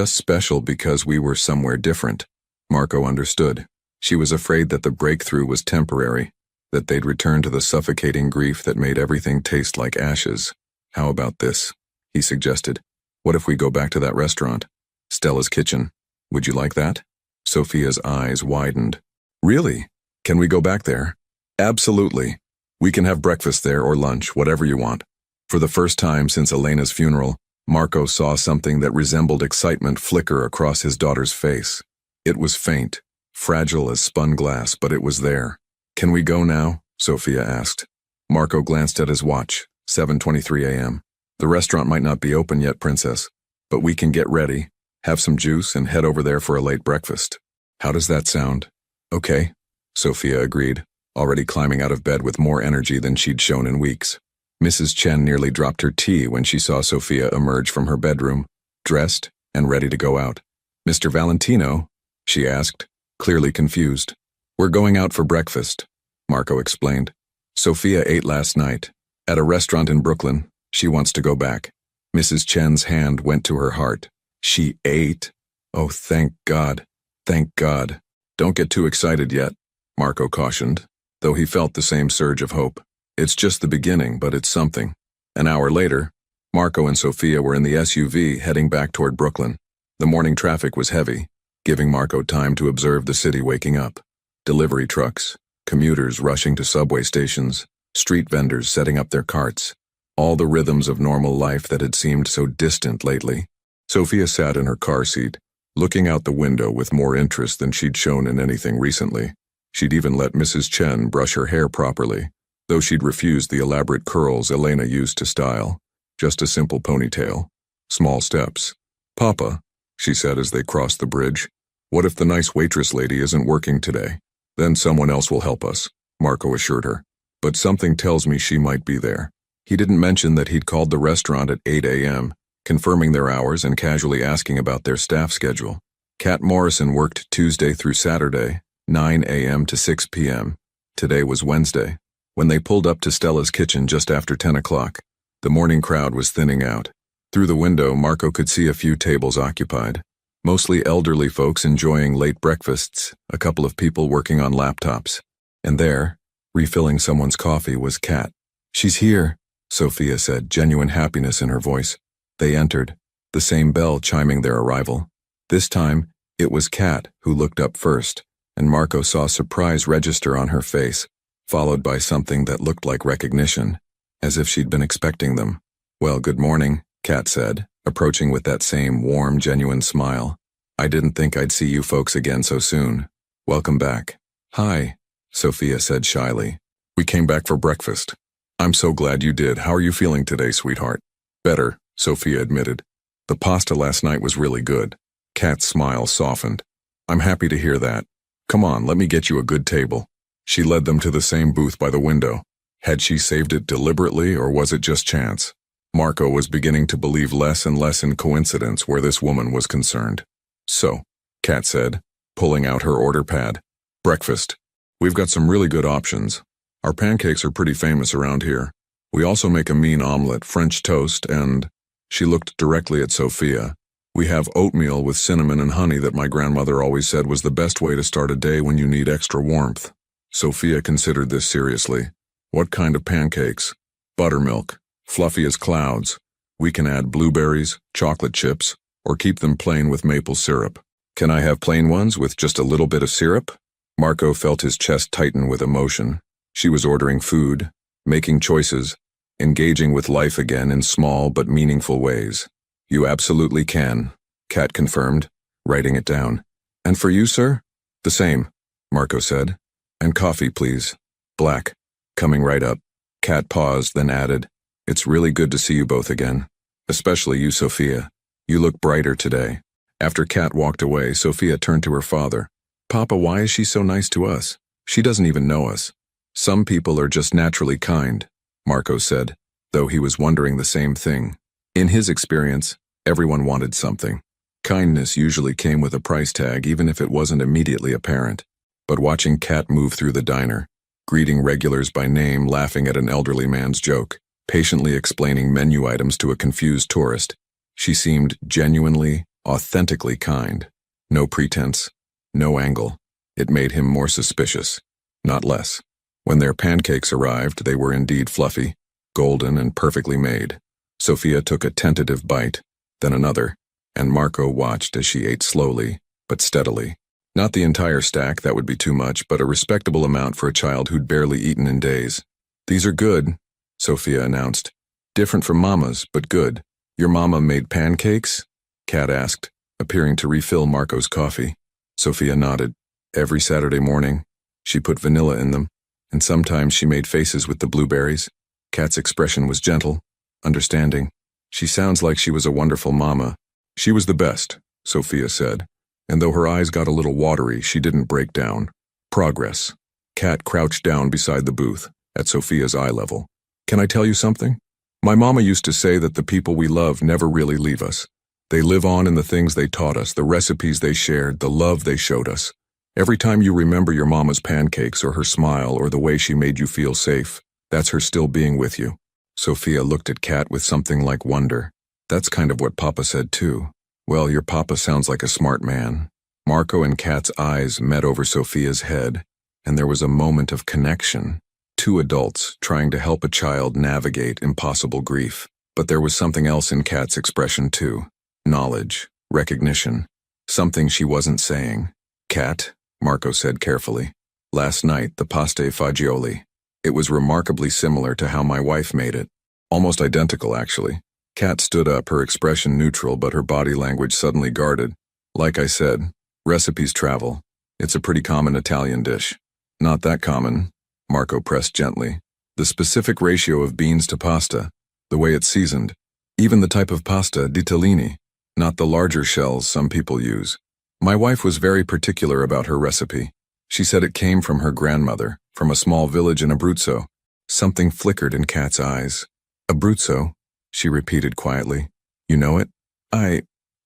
special because we were somewhere different?" Marco understood. She was afraid that the breakthrough was temporary, that they'd return to the suffocating grief that made everything taste like ashes. "How about this?" he suggested. "What if we go back to that restaurant? Stella's Kitchen. Would you like that?" Sophia's eyes widened. "Really? Can we go back there?" "Absolutely. We can have breakfast there or lunch, whatever you want." For the first time since Elena's funeral, Marco saw something that resembled excitement flicker across his daughter's face. It was faint, fragile as spun glass, but it was there. "Can we go now?" Sophia asked. Marco glanced at his watch, 7:23 a.m. "The restaurant might not be open yet, Princess, but we can get ready, have some juice, and head over there for a late breakfast." "How does that sound?" "Okay," Sophia agreed, already climbing out of bed with more energy than she'd shown in weeks. Mrs. Chen nearly dropped her tea when she saw Sophia emerge from her bedroom, dressed and ready to go out. "Mr. Valentino?" she asked, clearly confused. "We're going out for breakfast," Marco explained. "Sophia ate last night, at a restaurant in Brooklyn. She wants to go back." Mrs. Chen's hand went to her heart. She ate? Oh, thank God. Thank God. Don't get too excited yet, Marco cautioned, though he felt the same surge of hope. It's just the beginning, but it's something. An hour later, Marco and Sophia were in the SUV heading back toward Brooklyn. The morning traffic was heavy, giving Marco time to observe the city waking up. Delivery trucks, commuters rushing to subway stations, street vendors setting up their carts. All the rhythms of normal life that had seemed so distant lately. Sophia sat in her car seat, looking out the window with more interest than she'd shown in anything recently. She'd even let Mrs. Chen brush her hair properly, though she'd refused the elaborate curls Elena used to style. Just a simple ponytail. Small steps. "Papa," she said as they crossed the bridge, "what if the nice waitress lady isn't working today? Then someone else will help us," Marco assured her. "But something tells me she might be there." He didn't mention that he'd called the restaurant at 8 a.m., confirming their hours and casually asking about their staff schedule. Kat Morrison worked Tuesday through Saturday, 9 a.m. to 6 p.m. Today was Wednesday. When they pulled up to Stella's kitchen just after 10 o'clock, the morning crowd was thinning out. Through the window, Marco could see a few tables occupied. Mostly elderly folks enjoying late breakfasts, a couple of people working on laptops. And there, refilling someone's coffee, was Kat. "She's here," Sophia said, genuine happiness in her voice. They entered, the same bell chiming their arrival. This time, it was Kat who looked up first, and Marco saw surprise register on her face, followed by something that looked like recognition, as if she'd been expecting them. "Well, good morning," Kat said, approaching with that same warm, genuine smile. "I didn't think I'd see you folks again so soon. Welcome back." "Hi," Sophia said shyly. "We came back for breakfast." "I'm so glad you did. How are you feeling today, sweetheart?" "Better," Sophia admitted. "The pasta last night was really good." Kat's smile softened. "I'm happy to hear that. Come on, let me get you a good table." She led them to the same booth by the window. Had she saved it deliberately, or was it just chance? Marco was beginning to believe less and less in coincidence where this woman was concerned. "So," Kat said, pulling out her order pad. "Breakfast. We've got some really good options. Our pancakes are pretty famous around here. We also make a mean omelet, French toast, and..." She looked directly at Sophia. "We have oatmeal with cinnamon and honey that my grandmother always said was the best way to start a day when you need extra warmth." Sophia considered this seriously. "What kind of pancakes?" "Buttermilk. Fluffy as clouds. We can add blueberries, chocolate chips, or keep them plain with maple syrup." "Can I have plain ones with just a little bit of syrup?" Marco felt his chest tighten with emotion. She was ordering food, making choices, engaging with life again in small but meaningful ways. "You absolutely can," Kat confirmed, writing it down. "And for you, sir?" "The same," Marco said. "And coffee, please. Black." "Coming right up." Kat paused, then added, "It's really good to see you both again. Especially you, Sophia. You look brighter today." After Kat walked away, Sophia turned to her father. "Papa, why is she so nice to us? She doesn't even know us." "Some people are just naturally kind," Marco said, though he was wondering the same thing. In his experience, everyone wanted something. Kindness usually came with a price tag, even if it wasn't immediately apparent. But watching Kat move through the diner, greeting regulars by name, laughing at an elderly man's joke, patiently explaining menu items to a confused tourist, she seemed genuinely, authentically kind. No pretense, no angle. It made him more suspicious, not less. When their pancakes arrived, they were indeed fluffy, golden, and perfectly made. Sophia took a tentative bite, then another, and Marco watched as she ate slowly, but steadily. Not the entire stack, that would be too much, but a respectable amount for a child who'd barely eaten in days. "These are good," Sophia announced. "Different from Mama's, but good." "Your mama made pancakes?" Kat asked, appearing to refill Marco's coffee. Sophia nodded. "Every Saturday morning. She put vanilla in them, and sometimes she made faces with the blueberries." Kat's expression was gentle, understanding. "She sounds like she was a wonderful mama." "She was the best," Sophia said, and though her eyes got a little watery, she didn't break down. "Progress." Kat crouched down beside the booth, at Sophia's eye level. "Can I tell you something? My mama used to say that the people we love never really leave us. They live on in the things they taught us, the recipes they shared, the love they showed us. Every time you remember your mama's pancakes or her smile or the way she made you feel safe, that's her still being with you." Sophia looked at Kat with something like wonder. "That's kind of what Papa said too." Well, your papa sounds like a smart man. Marco and Kat's eyes met over Sophia's head, and there was a moment of connection. Two adults trying to help a child navigate impossible grief. But there was something else in Kat's expression too. Knowledge, recognition, something she wasn't saying. Kat, Marco said carefully. Last night, the pasta fagioli. It was remarkably similar to how my wife made it. Almost identical, actually. Kat stood up, her expression neutral, but her body language suddenly guarded. Like I said, recipes travel. It's a pretty common Italian dish. Not that common, Marco pressed gently. The specific ratio of beans to pasta, the way it's seasoned, even the type of pasta, ditalini, not the larger shells some people use. My wife was very particular about her recipe. She said it came from her grandmother, from a small village in Abruzzo. Something flickered in Kat's eyes. Abruzzo, she repeated quietly. You know it?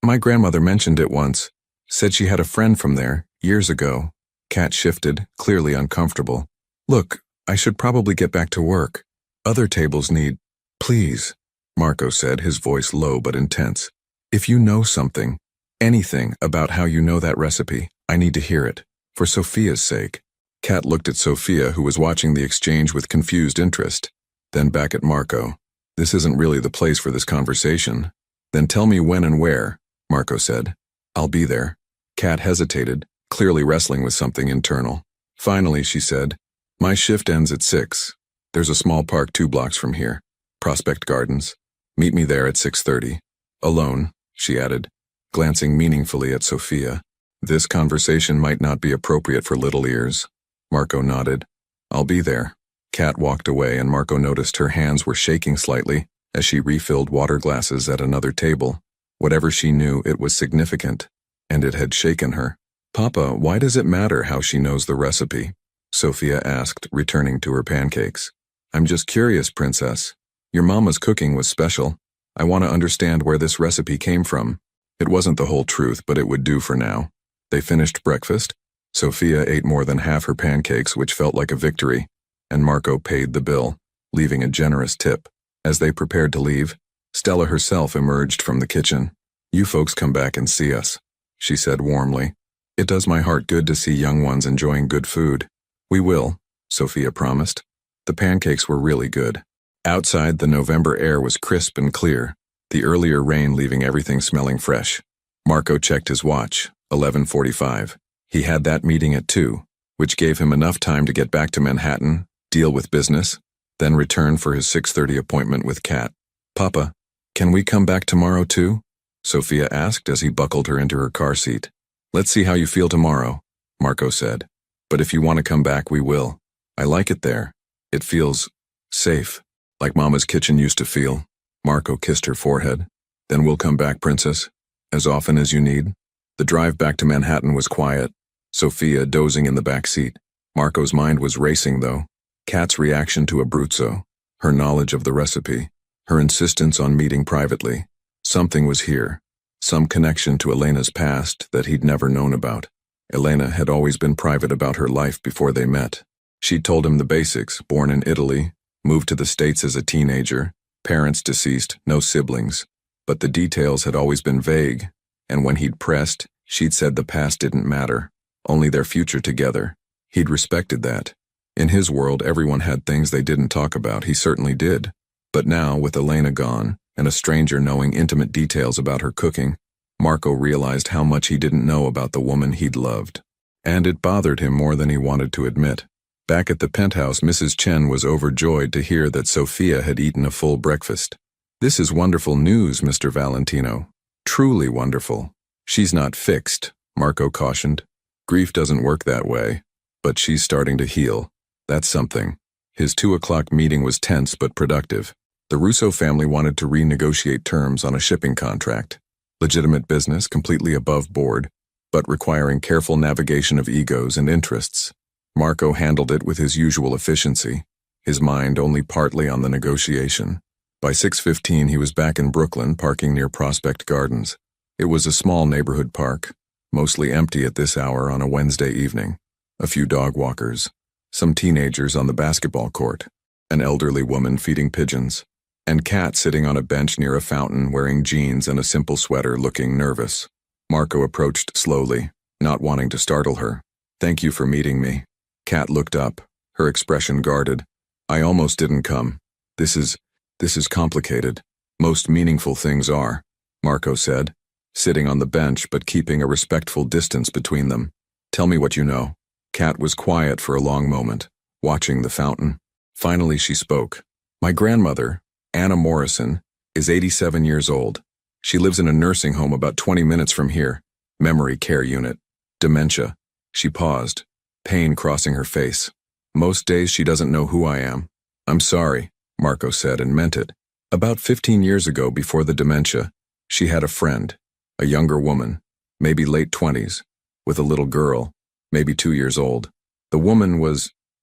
My grandmother mentioned it once. Said she had a friend from there, years ago. Kat shifted, clearly uncomfortable. Look, I should probably get back to work. Other tables need... Please, Marco said, his voice low but intense. If you know something, anything about how you know that recipe, I need to hear it. For Sophia's sake. Kat looked at Sophia, who was watching the exchange with confused interest. Then back at Marco. This isn't really the place for this conversation. Then tell me when and where, Marco said. I'll be there. Kat hesitated, clearly wrestling with something internal. Finally, she said, my shift ends at 6. There's a small park 2 blocks from here. Prospect Gardens. Meet me there at 6:30. Alone, she added, glancing meaningfully at Sophia. This conversation might not be appropriate for little ears. Marco nodded. I'll be there. Kat walked away and Marco noticed her hands were shaking slightly as she refilled water glasses at another table. Whatever she knew, it was significant, and it had shaken her. Papa, why does it matter how she knows the recipe? Sophia asked, returning to her pancakes. I'm just curious, Princess. Your mama's cooking was special. I want to understand where this recipe came from. It wasn't the whole truth, but it would do for now. They finished breakfast. Sophia ate more than half her pancakes, which felt like a victory, and Marco paid the bill, leaving a generous tip. As they prepared to leave, Stella herself emerged from the kitchen. You folks come back and see us, she said warmly. It does my heart good to see young ones enjoying good food. We will, Sophia promised. The pancakes were really good. Outside, the November air was crisp and clear, the earlier rain leaving everything smelling fresh. Marco checked his watch, 11:45. He had that meeting at 2, which gave him enough time to get back to Manhattan, deal with business, then return for his 6:30 appointment with Kat. Papa, can we come back tomorrow too? Sophia asked as he buckled her into her car seat. Let's see how you feel tomorrow, Marco said. But if you want to come back, we will. I like it there. It feels safe, like Mama's kitchen used to feel. Marco kissed her forehead. Then we'll come back, Princess, as often as you need. The drive back to Manhattan was quiet, Sophia dozing in the back seat. Marco's mind was racing, though. Kat's reaction to Abruzzo, her knowledge of the recipe, her insistence on meeting privately. Something was here, some connection to Elena's past that he'd never known about. Elena had always been private about her life before they met. She'd told him the basics, born in Italy, moved to the States as a teenager, parents deceased, no siblings. But the details had always been vague, and when he'd pressed, she'd said the past didn't matter, only their future together. He'd respected that. In his world, everyone had things they didn't talk about. He certainly did. But now, with Elena gone, and a stranger knowing intimate details about her cooking, Marco realized how much he didn't know about the woman he'd loved. And it bothered him more than he wanted to admit. Back at the penthouse, Mrs. Chen was overjoyed to hear that Sophia had eaten a full breakfast. This is wonderful news, Mr. Valentino. Truly wonderful. She's not fixed, Marco cautioned. Grief doesn't work that way. But she's starting to heal. That's something. His 2 o'clock meeting was tense but productive. The Russo family wanted to renegotiate terms on a shipping contract. Legitimate business, completely above board, but requiring careful navigation of egos and interests. Marco handled it with his usual efficiency, his mind only partly on the negotiation. By 6:15 he was back in Brooklyn, parking near Prospect Gardens. It was a small neighborhood park, mostly empty at this hour on a Wednesday evening. A few dog walkers, some teenagers on the basketball court, an elderly woman feeding pigeons. and Kat sitting on a bench near a fountain wearing jeans and a simple sweater looking nervous. Marco approached slowly, not wanting to startle her. "Thank you for meeting me." Kat looked up, her expression guarded. "I almost didn't come. This is complicated. Most meaningful things are," Marco said, sitting on the bench but keeping a respectful distance between them. "Tell me what you know." Kat was quiet for a long moment, watching the fountain. Finally she spoke. "My grandmother, Anna Morrison, is 87 years old. She lives in a nursing home about 20 minutes from here. Memory care unit. Dementia." She paused, pain crossing her face. "Most days she doesn't know who I am." "I'm sorry," Marco said and meant it. About 15 years ago, before the dementia, she had a friend, a younger woman, maybe late 20s, with a little girl, maybe 2 years old. The woman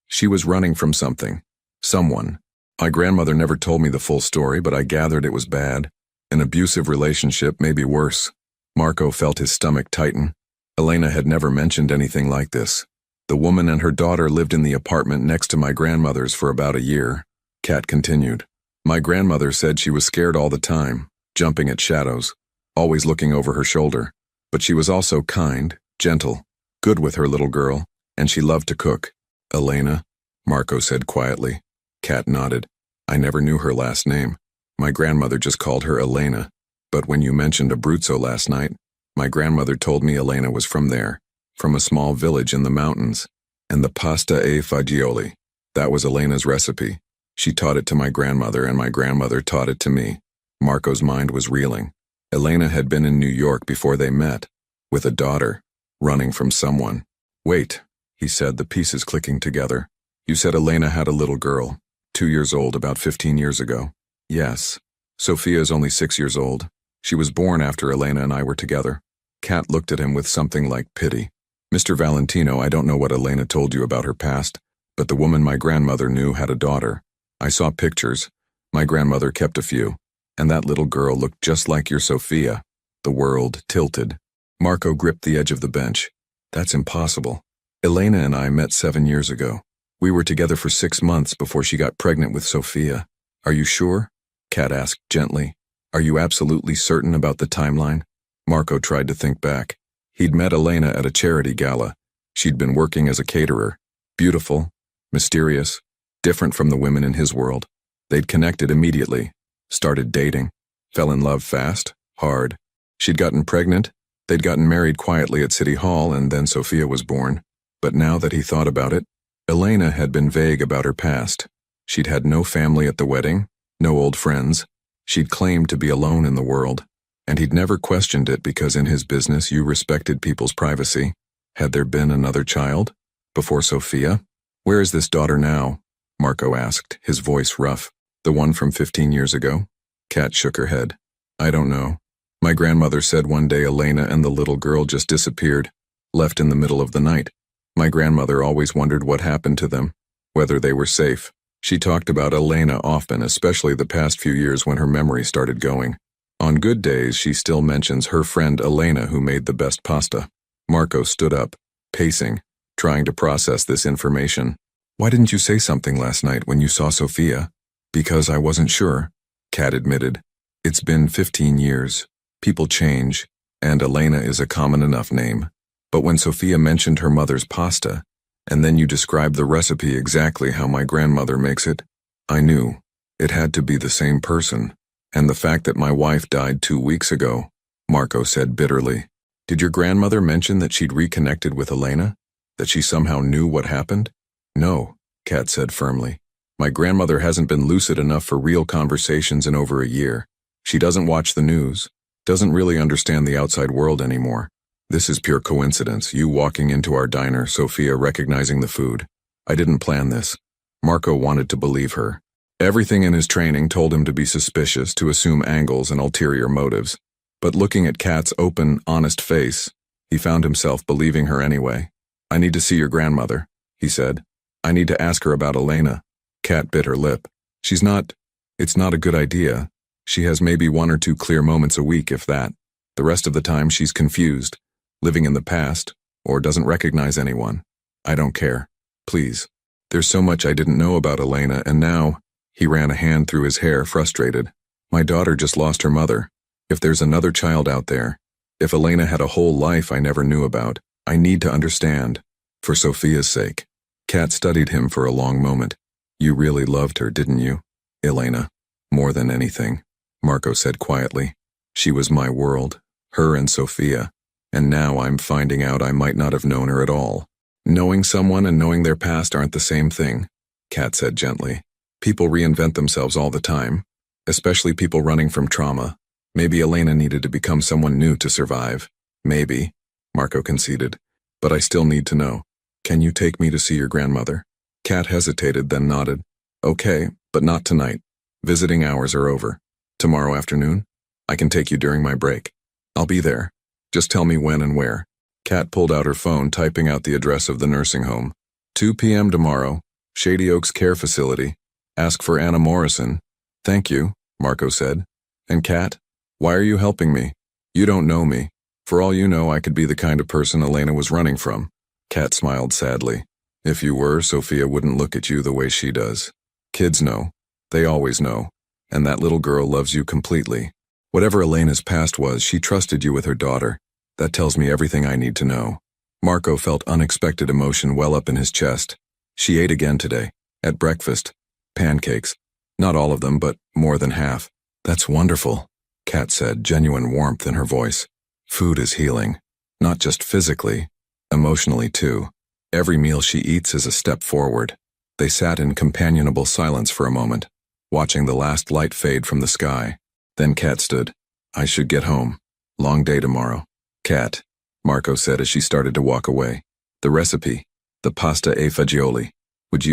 she was running from something, someone. My grandmother never told me the full story, but I gathered it was bad. An abusive relationship, maybe worse. Marco felt his stomach tighten. Elena had never mentioned anything like this. The woman and her daughter lived in the apartment next to my grandmother's for about a year. Kat continued. "My grandmother said she was scared all the time, jumping at shadows, always looking over her shoulder. But she was also kind, gentle, good with her little girl, and she loved to cook." "Elena?" Marco said quietly. Kat nodded. "I never knew her last name. My grandmother just called her Elena. But when you mentioned Abruzzo last night, my grandmother told me Elena was from there, from a small village in the mountains. And the pasta e fagioli, that was Elena's recipe. She taught it to my grandmother, and my grandmother taught it to me." Marco's mind was reeling. Elena had been in New York before they met, with a daughter, running from someone. "Wait," he said, the pieces clicking together. "You said Elena had a little girl, 2 years old, about 15 years ago." "Yes. Sophia's only 6 years old. She was born after Elena and I were together." Kat looked at him with something like pity. "Mr. Valentino, I don't know what Elena told you about her past, but the woman my grandmother knew had a daughter. I saw pictures. My grandmother kept a few. And that little girl looked just like your Sophia." The world tilted. Marco gripped the edge of the bench. "That's impossible. Elena and I met 7 years ago. We were together for 6 months before she got pregnant with Sophia." "Are you sure?" Kat asked gently. "Are you absolutely certain about the timeline?" Marco tried to think back. He'd met Elena at a charity gala. She'd been working as a caterer. Beautiful, mysterious, different from the women in his world. They'd connected immediately, started dating, fell in love fast, hard. She'd gotten pregnant, they'd gotten married quietly at City Hall, and then Sophia was born. But now that he thought about it, Elena had been vague about her past. She'd had no family at the wedding, no old friends. She'd claimed to be alone in the world, and he'd never questioned it because in his business you respected people's privacy. Had there been another child? Before Sophia? "Where is this daughter now?" Marco asked, his voice rough. "The one from 15 years ago?" Kat shook her head. "I don't know. My grandmother said one day Elena and the little girl just disappeared, left in the middle of the night. My grandmother always wondered what happened to them, whether they were safe. She talked about Elena often, especially the past few years when her memory started going. On good days, she still mentions her friend Elena who made the best pasta." Marco stood up, pacing, trying to process this information. "Why didn't you say something last night when you saw Sophia?" "Because I wasn't sure," Kat admitted. "It's been 15 years. People change, and Elena is a common enough name. But when Sophia mentioned her mother's pasta, and then you described the recipe exactly how my grandmother makes it, I knew it had to be the same person. And the fact that my wife died 2 weeks ago," Marco said bitterly. "Did your grandmother mention that she'd reconnected with Elena? That she somehow knew what happened?" "No," Kat said firmly. "My grandmother hasn't been lucid enough for real conversations in over a year. She doesn't watch the news, doesn't really understand the outside world anymore. This is pure coincidence, you walking into our diner, Sophia recognizing the food. I didn't plan this." Marco wanted to believe her. Everything in his training told him to be suspicious, to assume angles and ulterior motives. But looking at Kat's open, honest face, he found himself believing her anyway. "I need to see your grandmother," he said. "I need to ask her about Elena." Kat bit her lip. It's not a good idea. She has maybe 1 or 2 clear moments a week, if that. The rest of the time she's confused, living in the past, or doesn't recognize anyone. I don't care. Please. There's so much I didn't know about Elena, and now," He ran a hand through his hair, frustrated. My daughter just lost her mother. If there's another child out there, if Elena had a whole life I never knew about, I need to understand. For Sophia's sake. Kat studied him for a long moment. You really loved her, didn't you? Elena. More than anything, Marco said quietly. She was my world, her and Sophia. And now I'm finding out I might not have known her at all. Knowing someone and knowing their past aren't the same thing, Kat said gently. People reinvent themselves all the time, especially people running from trauma. Maybe Elena needed to become someone new to survive. Maybe, Marco conceded. But I still need to know. Can you take me to see your grandmother? Kat hesitated, then nodded. Okay, but not tonight. Visiting hours are over. Tomorrow afternoon? I can take you during my break. I'll be there. Just tell me when and where. Kat pulled out her phone, typing out the address of the nursing home. 2 p.m. tomorrow, Shady Oaks Care Facility. Ask for Anna Morrison. Thank you, Marco said. And Kat, why are you helping me? You don't know me. For all you know, I could be the kind of person Elena was running from. Kat smiled sadly. If you were, Sophia wouldn't look at you the way she does. Kids know. They always know. And that little girl loves you completely. Whatever Elena's past was, she trusted you with her daughter. That tells me everything I need to know. Marco felt unexpected emotion well up in his chest. She ate again today. At breakfast. Pancakes. Not all of them, but more than half. That's wonderful, Kat said, genuine warmth in her voice. Food is healing. Not just physically, emotionally too. Every meal she eats is a step forward. They sat in companionable silence for a moment, watching the last light fade from the sky. Then Kat stood. I should get home. Long day tomorrow. Kat, Marco said as she started to walk away. The recipe, the pasta e fagioli. Would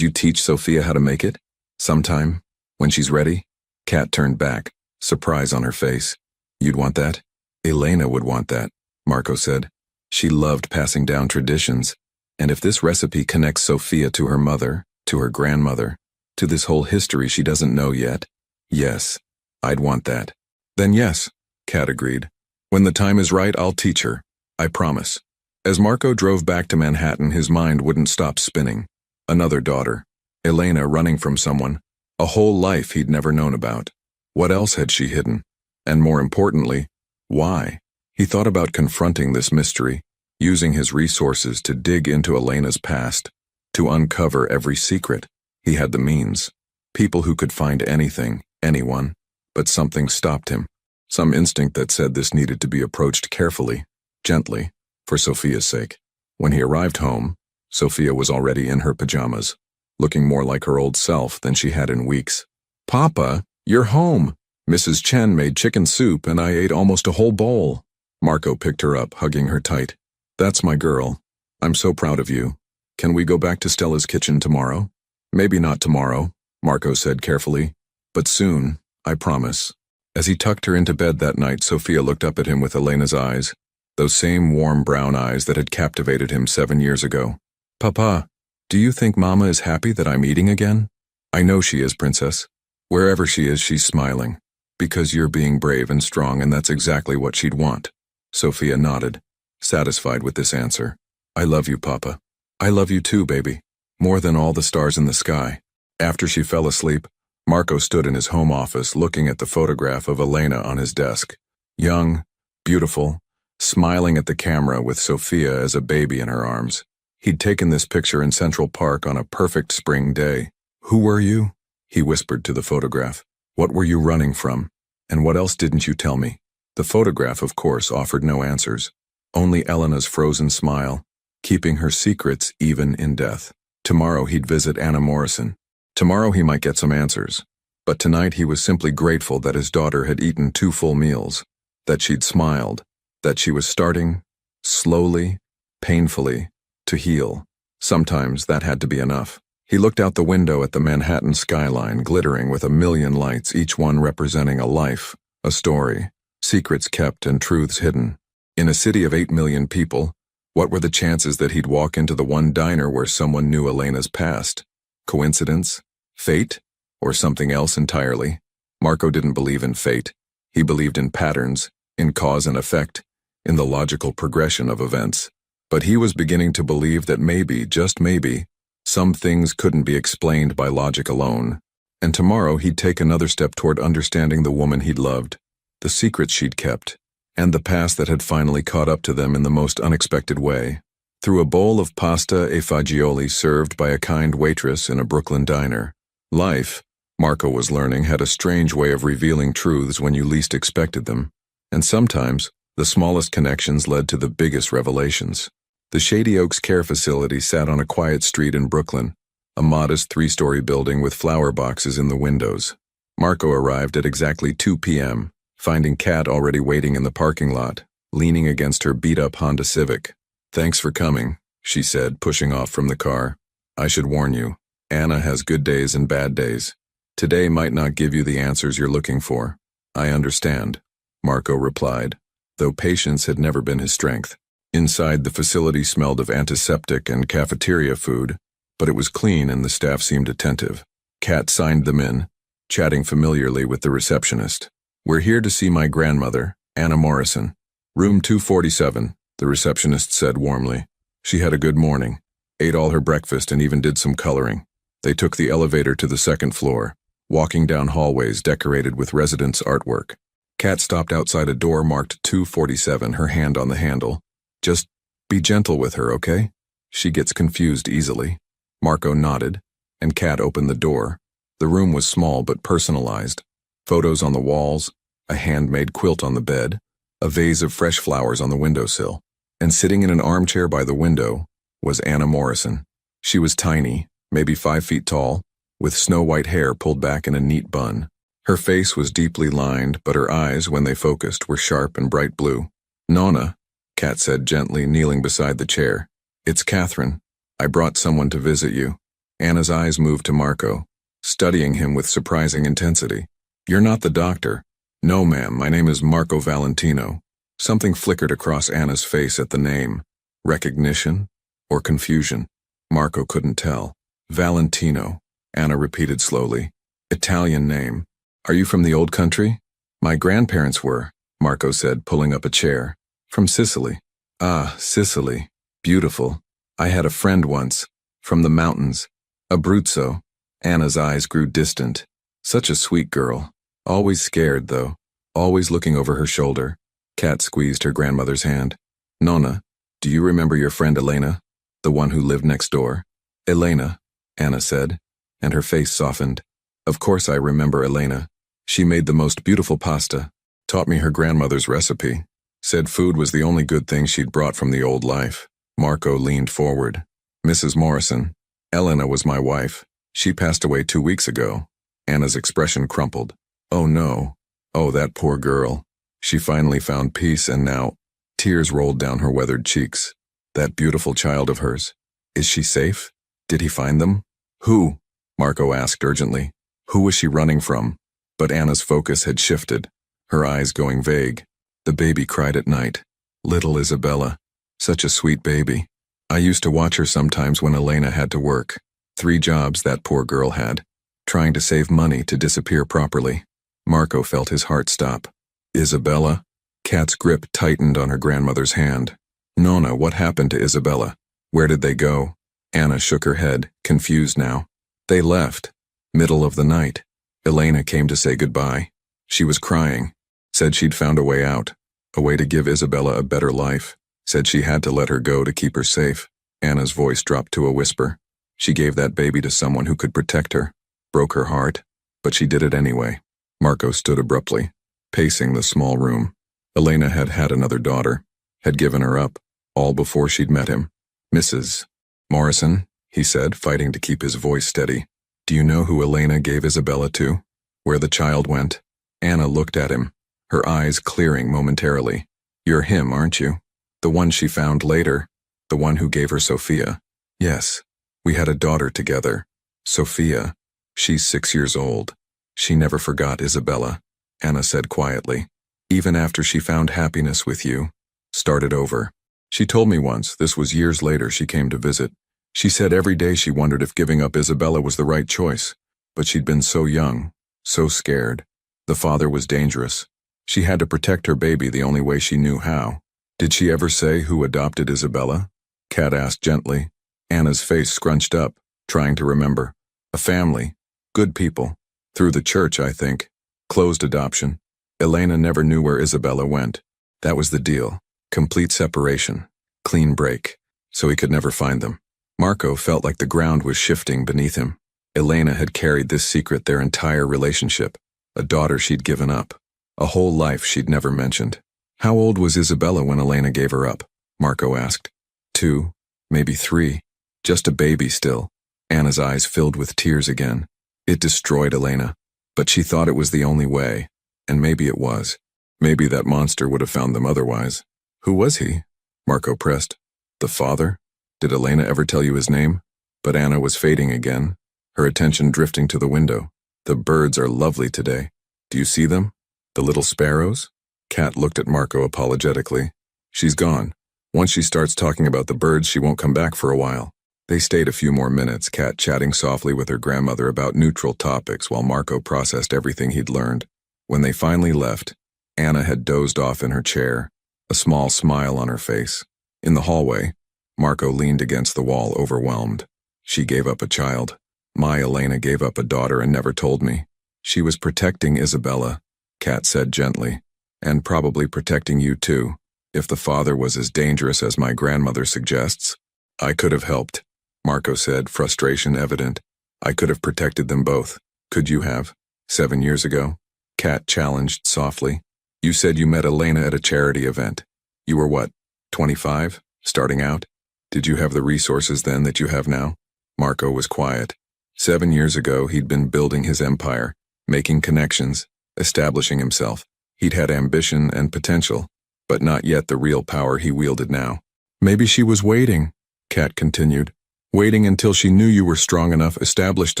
you teach Sophia how to make it? Sometime? When she's ready? Kat turned back, surprise on her face. You'd want that? Elena would want that, Marco said. She loved passing down traditions. And if this recipe connects Sophia to her mother, to her grandmother, to this whole history she doesn't know yet, yes, I'd want that. Then yes, Kat agreed. When the time is right, I'll teach her. I promise. As Marco drove back to Manhattan, his mind wouldn't stop spinning. Another daughter. Elena running from someone. A whole life he'd never known about. What else had she hidden? And more importantly, why? He thought about confronting this mystery, using his resources to dig into Elena's past, to uncover every secret. He had the means. People who could find anything, anyone. But something stopped him. Some instinct that said this needed to be approached carefully, gently, for Sophia's sake. When he arrived home, Sophia was already in her pajamas, looking more like her old self than she had in weeks. Papa, you're home. Mrs. Chen made chicken soup and I ate almost a whole bowl. Marco picked her up, hugging her tight. That's my girl. I'm so proud of you. Can we go back to Stella's kitchen tomorrow? Maybe not tomorrow, Marco said carefully, but soon, I promise. As he tucked her into bed that night, Sophia looked up at him with Elena's eyes, those same warm brown eyes that had captivated him 7 years ago. Papa, do you think Mama is happy that I'm eating again? I know she is, Princess. Wherever she is, she's smiling. Because you're being brave and strong, and that's exactly what she'd want. Sophia nodded, satisfied with this answer. I love you, Papa. I love you too, baby. More than all the stars in the sky. After she fell asleep, Marco stood in his home office looking at the photograph of Elena on his desk. Young, beautiful, smiling at the camera with Sophia as a baby in her arms. He'd taken this picture in Central Park on a perfect spring day. Who were you? He whispered to the photograph. What were you running from? And what else didn't you tell me? The photograph, of course, offered no answers. Only Elena's frozen smile, keeping her secrets even in death. Tomorrow he'd visit Anna Morrison. Tomorrow he might get some answers. But tonight he was simply grateful that his daughter had eaten 2 full meals, that she'd smiled, that she was starting, slowly, painfully, to heal. Sometimes that had to be enough. He looked out the window at the Manhattan skyline, glittering with a million lights, each one representing a life, a story, secrets kept and truths hidden. In a city of 8 million people, what were the chances that he'd walk into the one diner where someone knew Elena's past? Coincidence? Fate? Or something else entirely? Marco didn't believe in fate. He believed in patterns, in cause and effect, in the logical progression of events. But he was beginning to believe that maybe, just maybe, some things couldn't be explained by logic alone. And tomorrow he'd take another step toward understanding the woman he'd loved, the secrets she'd kept, and the past that had finally caught up to them in the most unexpected way. Through a bowl of pasta e fagioli served by a kind waitress in a Brooklyn diner. Life, Marco was learning, had a strange way of revealing truths when you least expected them. And sometimes, the smallest connections led to the biggest revelations. The Shady Oaks Care Facility sat on a quiet street in Brooklyn, a modest 3-story building with flower boxes in the windows. Marco arrived at exactly 2 p.m., finding Kat already waiting in the parking lot, leaning against her beat-up Honda Civic. "Thanks for coming," she said, pushing off from the car. "I should warn you, Anna has good days and bad days. Today might not give you the answers you're looking for." "I understand," Marco replied, though patience had never been his strength. Inside, the facility smelled of antiseptic and cafeteria food, but it was clean and the staff seemed attentive. Kat signed them in, chatting familiarly with the receptionist. "We're here to see my grandmother, Anna Morrison. Room 247, the receptionist said warmly. She had a good morning, ate all her breakfast and even did some coloring. They took the elevator to the second floor, walking down hallways decorated with residents' artwork. Kat stopped outside a door marked 247, her hand on the handle. "Just be gentle with her, okay? She gets confused easily." Marco nodded, and Kat opened the door. The room was small but personalized. Photos on the walls, a handmade quilt on the bed, a vase of fresh flowers on the windowsill. And sitting in an armchair by the window was Anna Morrison. She was tiny, maybe 5 feet tall, with snow-white hair pulled back in a neat bun. Her face was deeply lined, but her eyes, when they focused, were sharp and bright blue. "Nonna," Kat said gently, kneeling beside the chair. "It's Catherine. I brought someone to visit you." Anna's eyes moved to Marco, studying him with surprising intensity. "You're not the doctor." "No, ma'am, my name is Marco Valentino." Something flickered across Anna's face at the name. Recognition or confusion? Marco couldn't tell. "Valentino," Anna repeated slowly. "Italian name. Are you from the old country?" "My grandparents were," Marco said, pulling up a chair. "From Sicily." "Ah, Sicily. Beautiful. I had a friend once. From the mountains. Abruzzo." Anna's eyes grew distant. Such a sweet girl. Always scared, though. Always looking over her shoulder. Kat squeezed her grandmother's hand. "Nonna, do you remember your friend Elena? The one who lived next door?" "Elena," Anna said, and her face softened. "Of course I remember Elena. She made the most beautiful pasta. Taught me her grandmother's recipe. Said food was the only good thing she'd brought from the old life." Marco leaned forward. "Mrs. Morrison, Elena was my wife. She passed away 2 weeks ago." Anna's expression crumpled. "Oh no. Oh, that poor girl. She finally found peace and now..." Tears rolled down her weathered cheeks. "That beautiful child of hers. Is she safe? Did he find them?" "Who?" Marco asked urgently. Who was she running from? But Anna's focus had shifted, her eyes going vague. "The baby cried at night. Little Isabella. Such a sweet baby. I used to watch her sometimes when Elena had to work. 3 jobs that poor girl had. Trying to save money to disappear properly." Marco felt his heart stop. "Isabella?" Kat's grip tightened on her grandmother's hand. "Nonna, what happened to Isabella? Where did they go?" Anna shook her head, confused now. "They left. Middle of the night. Elena came to say goodbye. She was crying. Said she'd found a way out. A way to give Isabella a better life. Said she had to let her go to keep her safe." Anna's voice dropped to a whisper. "She gave that baby to someone who could protect her. Broke her heart, but she did it anyway." Marco stood abruptly, pacing the small room. Elena had had another daughter, had given her up, all before she'd met him. "Mrs. Morrison," he said, fighting to keep his voice steady. "Do you know who Elena gave Isabella to? Where the child went?" Anna looked at him, her eyes clearing momentarily. "You're him, aren't you? The one she found later, the one who gave her Sophia." "Yes. We had a daughter together. Sophia. She's 6 years old. She never forgot Isabella," Anna said quietly. "Even after she found happiness with you. Started over. She told me once, this was years later, she came to visit. She said every day she wondered if giving up Isabella was the right choice. But she'd been so young, so scared. The father was dangerous. She had to protect her baby the only way she knew how." "Did she ever say who adopted Isabella?" Kat asked gently. Anna's face scrunched up, trying to remember. "A family. Good people. Through the church, I think. Closed adoption. Elena never knew where Isabella went. That was the deal. Complete separation. Clean break. So he could never find them. Marco felt like the ground was shifting beneath him. Elena had carried this secret their entire relationship. A daughter she'd given up. A whole life she'd never mentioned. How old was Isabella when Elena gave her up? Marco asked. 2, maybe 3. Just a baby still. Anna's eyes filled with tears again. It destroyed Elena. But she thought it was the only way. And maybe it was. Maybe that monster would have found them otherwise. Who was he? Marco pressed. The father? Did Elena ever tell you his name? But Anna was fading again, her attention drifting to the window. The birds are lovely today. Do you see them? The little sparrows? Kat looked at Marco apologetically. She's gone. Once she starts talking about the birds, she won't come back for a while. They stayed a few more minutes, Kat chatting softly with her grandmother about neutral topics while Marco processed everything he'd learned. When they finally left, Anna had dozed off in her chair, a small smile on her face. In the hallway, Marco leaned against the wall, overwhelmed. She gave up a child. My Elena gave up a daughter and never told me. She was protecting Isabella, Kat said gently, and probably protecting you too, if the father was as dangerous as my grandmother suggests. I could have helped, Marco said, frustration evident. I could have protected them both. Could you have? 7 years ago? Kat challenged softly. You said you met Elena at a charity event. You were what, 25? Starting out? Did you have the resources then that you have now? Marco was quiet. 7 years ago, he'd been building his empire, making connections, establishing himself. He'd had ambition and potential, but not yet the real power he wielded now. Maybe she was waiting, Kat continued. Waiting until she knew you were strong enough, established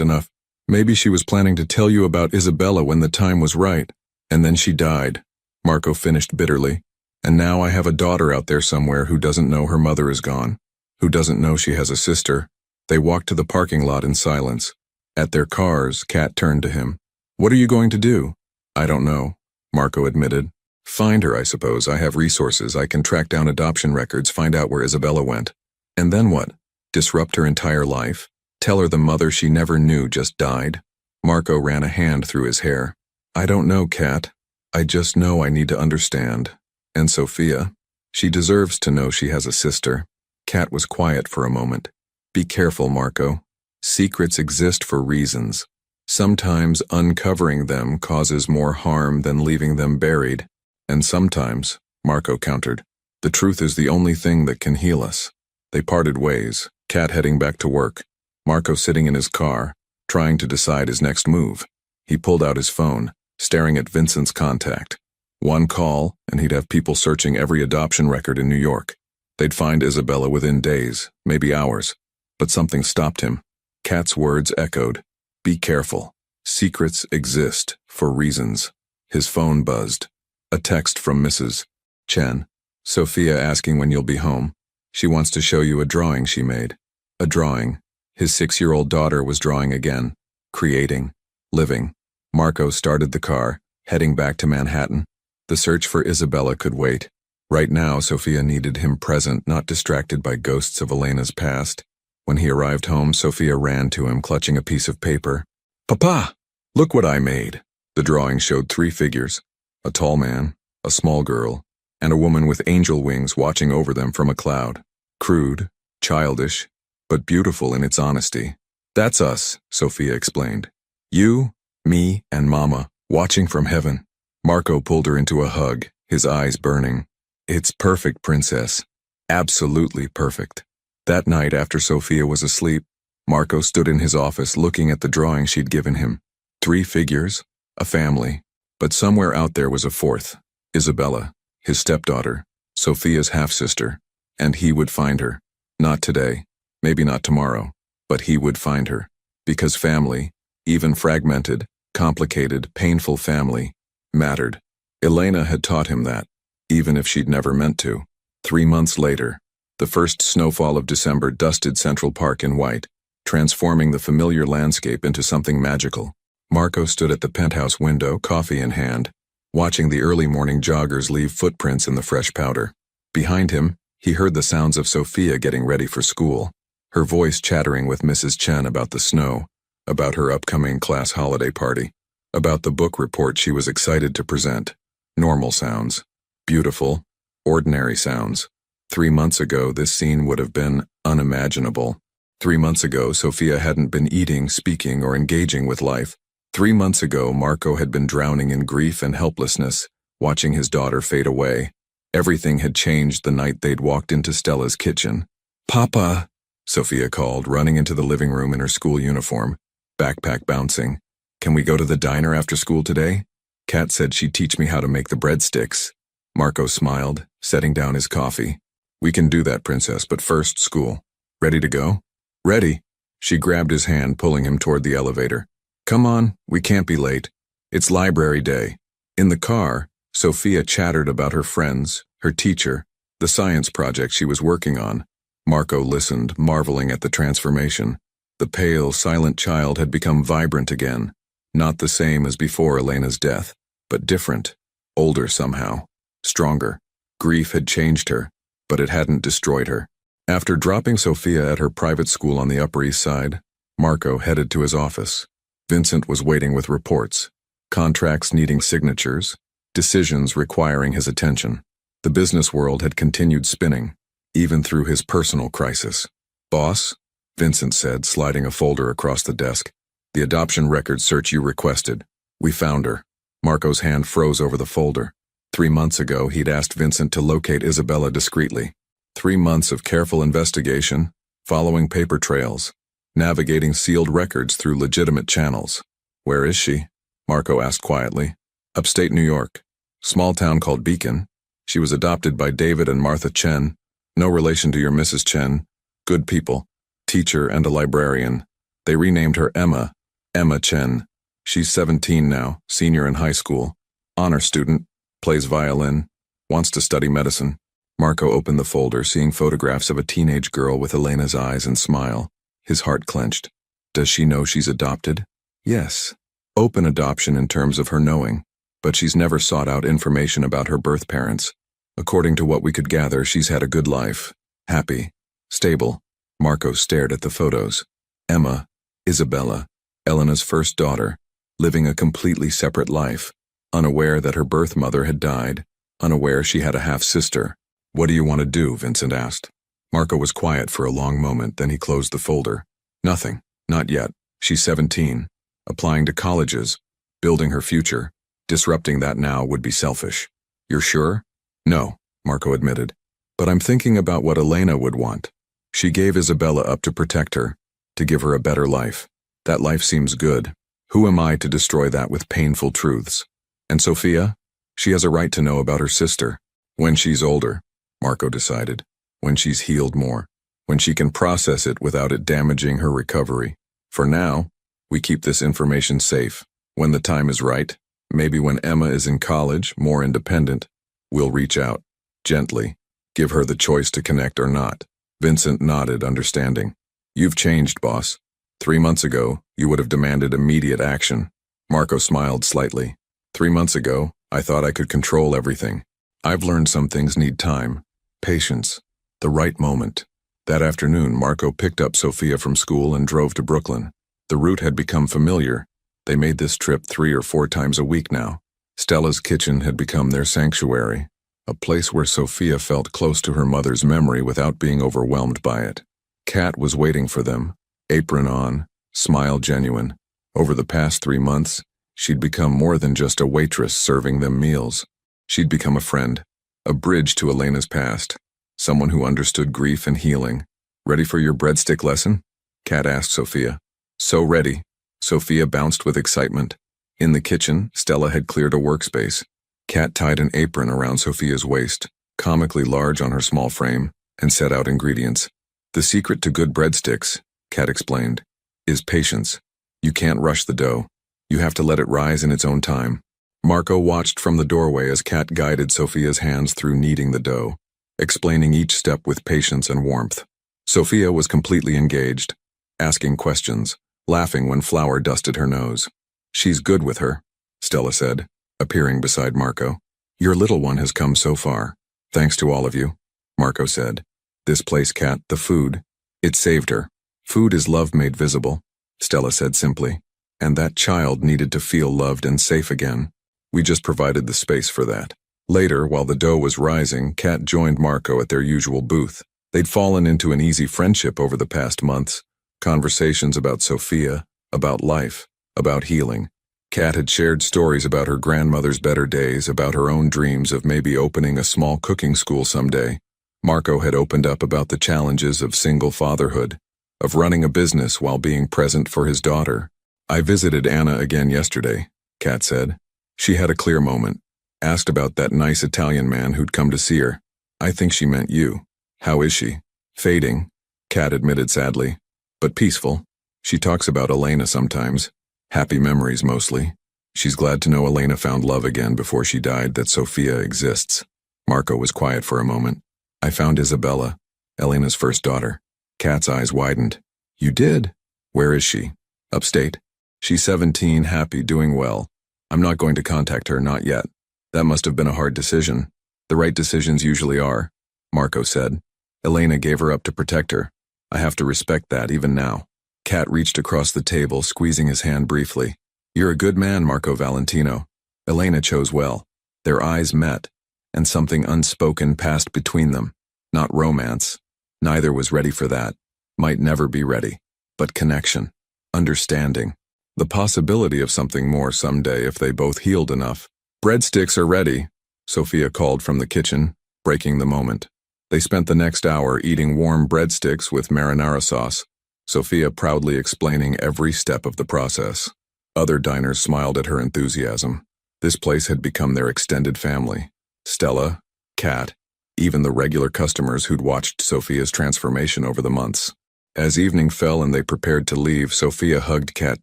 enough. Maybe she was planning to tell you about Isabella when the time was right. And then she died, Marco finished bitterly. And now I have a daughter out there somewhere who doesn't know her mother is gone, who doesn't know she has a sister. They walked to the parking lot in silence. At their cars, Kat turned to him. What are you going to do? I don't know, Marco admitted. Find her, I suppose. I have resources. I can track down adoption records, find out where Isabella went. And then what? Disrupt her entire life? Tell her the mother she never knew just died? Marco ran a hand through his hair. I don't know, Kat. I just know I need to understand. And Sophia, she deserves to know she has a sister. Kat was quiet for a moment. Be careful, Marco. Secrets exist for reasons. Sometimes uncovering them causes more harm than leaving them buried. And sometimes, Marco countered, the truth is the only thing that can heal us. They parted ways, Kat heading back to work, Marco sitting in his car, trying to decide his next move. He pulled out his phone, staring at Vincent's contact. One call, and he'd have people searching every adoption record in New York. They'd find Isabella within days, maybe hours. But something stopped him. Kat's words echoed. Be careful. Secrets exist for reasons. His phone buzzed. A text from Mrs. Chen. Sophia asking when you'll be home. She wants to show you a drawing she made. A drawing. His 6-year-old daughter was drawing again. Creating. Living. Marco started the car, heading back to Manhattan. The search for Isabella could wait. Right now, Sophia needed him present, not distracted by ghosts of Elena's past. When he arrived home, Sophia ran to him, clutching a piece of paper. Papa! Look what I made. The drawing showed 3 figures. A tall man, a small girl, and a woman with angel wings watching over them from a cloud. Crude, childish, but beautiful in its honesty. That's us, Sophia explained. You, me, and Mama, watching from heaven. Marco pulled her into a hug, his eyes burning. It's perfect, princess. Absolutely perfect. That night after Sophia was asleep, Marco stood in his office looking at the drawing she'd given him. 3 figures, a family, but somewhere out there was a 4th, Isabella, his stepdaughter, Sophia's half-sister, and he would find her. Not today, maybe not tomorrow, but he would find her. Because family, even fragmented, complicated, painful family, mattered. Elena had taught him that, even if she'd never meant to. 3 months later, the first snowfall of December dusted Central Park in white, transforming the familiar landscape into something magical. Marco stood at the penthouse window, coffee in hand, watching the early morning joggers leave footprints in the fresh powder. Behind him, he heard the sounds of Sophia getting ready for school, her voice chattering with Mrs. Chen about the snow, about her upcoming class holiday party. About the book report she was excited to present. Normal sounds. Beautiful, ordinary sounds. 3 months ago, this scene would have been unimaginable. 3 months ago, Sophia hadn't been eating, speaking, or engaging with life. 3 months ago, Marco had been drowning in grief and helplessness, watching his daughter fade away. Everything had changed the night they'd walked into Stella's kitchen. "Papa," Sophia called, running into the living room in her school uniform, backpack bouncing. "Can we go to the diner after school today? Kat said she'd teach me how to make the breadsticks." Marco smiled, setting down his coffee. "We can do that, princess, but first, school. Ready to go?" "Ready." She grabbed his hand, pulling him toward the elevator. "Come on, we can't be late. It's library day." In the car, Sophia chattered about her friends, her teacher, the science project she was working on. Marco listened, marveling at the transformation. The pale, silent child had become vibrant again, not the same as before Elena's death, but different, older somehow, stronger. Grief had changed her, but it hadn't destroyed her. After dropping Sophia at her private school on the Upper East Side, Marco headed to his office. Vincent was waiting with reports, contracts needing signatures, decisions requiring his attention. The business world had continued spinning, even through his personal crisis. "Boss," Vincent said, sliding a folder across the desk. "The adoption record search you requested. We found her." Marco's hand froze over the folder. 3 months ago, he'd asked Vincent to locate Isabella discreetly. 3 months of careful investigation, following paper trails, navigating sealed records through legitimate channels. "Where is she?" Marco asked quietly. "Upstate New York. Small town called Beacon. She was adopted by David and Martha Chen. No relation to your Mrs. Chen. Good people. Teacher and a librarian. They renamed her Emma. Emma Chen. She's 17 now, senior in high school. Honor student. Plays violin. Wants to study medicine." Marco opened the folder, seeing photographs of a teenage girl with Elena's eyes and smile. His heart clenched. "Does she know she's adopted?" "Yes. Open adoption in terms of her knowing. But she's never sought out information about her birth parents. According to what we could gather, she's had a good life. Happy. Stable." Marco stared at the photos. Emma, Isabella, Elena's first daughter, living a completely separate life, unaware that her birth mother had died, unaware she had a half-sister. "What do you want to do?" Vincent asked. Marco was quiet for a long moment, then he closed the folder. "Nothing. Not yet. She's 17. Applying to colleges. Building her future. Disrupting that now would be selfish." "You're sure?" "No," Marco admitted. "But I'm thinking about what Elena would want. She gave Isabella up to protect her, to give her a better life. That life seems good. Who am I to destroy that with painful truths? And Sophia? She has a right to know about her sister. When she's older," Marco decided. "When she's healed more. When she can process it without it damaging her recovery. For now, we keep this information safe. When the time is right, maybe when Emma is in college, more independent, we'll reach out. Gently. Give her the choice to connect or not." Vincent nodded, understanding. "You've changed, boss. 3 months ago, you would have demanded immediate action." Marco smiled slightly. 3 months ago, I thought I could control everything. I've learned some things need time, patience, the right moment. That afternoon, Marco picked up Sophia from school and drove to Brooklyn. The route had become familiar. They made this trip 3 or 4 times a week now. Stella's kitchen had become their sanctuary, a place where Sophia felt close to her mother's memory without being overwhelmed by it. Kat was waiting for them, apron on, smile genuine. Over the past 3 months, she'd become more than just a waitress serving them meals. She'd become a friend, a bridge to Elena's past, someone who understood grief and healing. "Ready for your breadstick lesson?" Kat asked Sophia. "So ready." Sophia bounced with excitement. In the kitchen, Stella had cleared a workspace. Kat tied an apron around Sophia's waist, comically large on her small frame, and set out ingredients. "The secret to good breadsticks," Kat explained, "is patience. You can't rush the dough. You have to let it rise in its own time." Marco watched from the doorway as Kat guided Sophia's hands through kneading the dough, explaining each step with patience and warmth. Sophia was completely engaged, asking questions, laughing when flour dusted her nose. "She's good with her," Stella said, appearing beside Marco. "Your little one has come so far. Thanks to all of you," Marco said. "This place, Kat, the food, it saved her. Food is love made visible," Stella said simply. and that child needed to feel loved and safe again. We just provided the space for that. Later, while the dough was rising, Kat joined Marco at their usual booth. They'd fallen into an easy friendship over the past months, conversations about Sophia, about life, about healing. Kat had shared stories about her grandmother's better days, about her own dreams of maybe opening a small cooking school someday. Marco had opened up about the challenges of single fatherhood, of running a business while being present for his daughter. "I visited Anna again yesterday," Kat said. She had a clear moment. Asked about that nice Italian man who'd come to see her. "I think she meant you. How is she?" "Fading," Kat admitted sadly. "But peaceful. She talks about Elena sometimes. Happy memories mostly. She's glad to know Elena found love again before she died, that Sophia exists." Marco was quiet for a moment. "I found Isabella, Elena's first daughter." Kat's eyes widened. "You did? Where is she?" "Upstate. She's 17, happy, doing well. I'm not going to contact her, not yet." "That must have been a hard decision." "The right decisions usually are," Marco said. "Elena gave her up to protect her. I have to respect that even now." Kat reached across the table, squeezing his hand briefly. "You're a good man, Marco Valentino." Elena chose well. Their eyes met, and something unspoken passed between them. Not romance. Neither was ready for that. Might never be ready. But connection. Understanding. The possibility of something more someday if they both healed enough. "Breadsticks are ready," Sophia called from the kitchen, breaking the moment. They spent the next hour eating warm breadsticks with marinara sauce, Sophia proudly explaining every step of the process. Other diners smiled at her enthusiasm. This place had become their extended family. Stella, Kat, even the regular customers who'd watched Sophia's transformation over the months. As evening fell and they prepared to leave, Sophia hugged Kat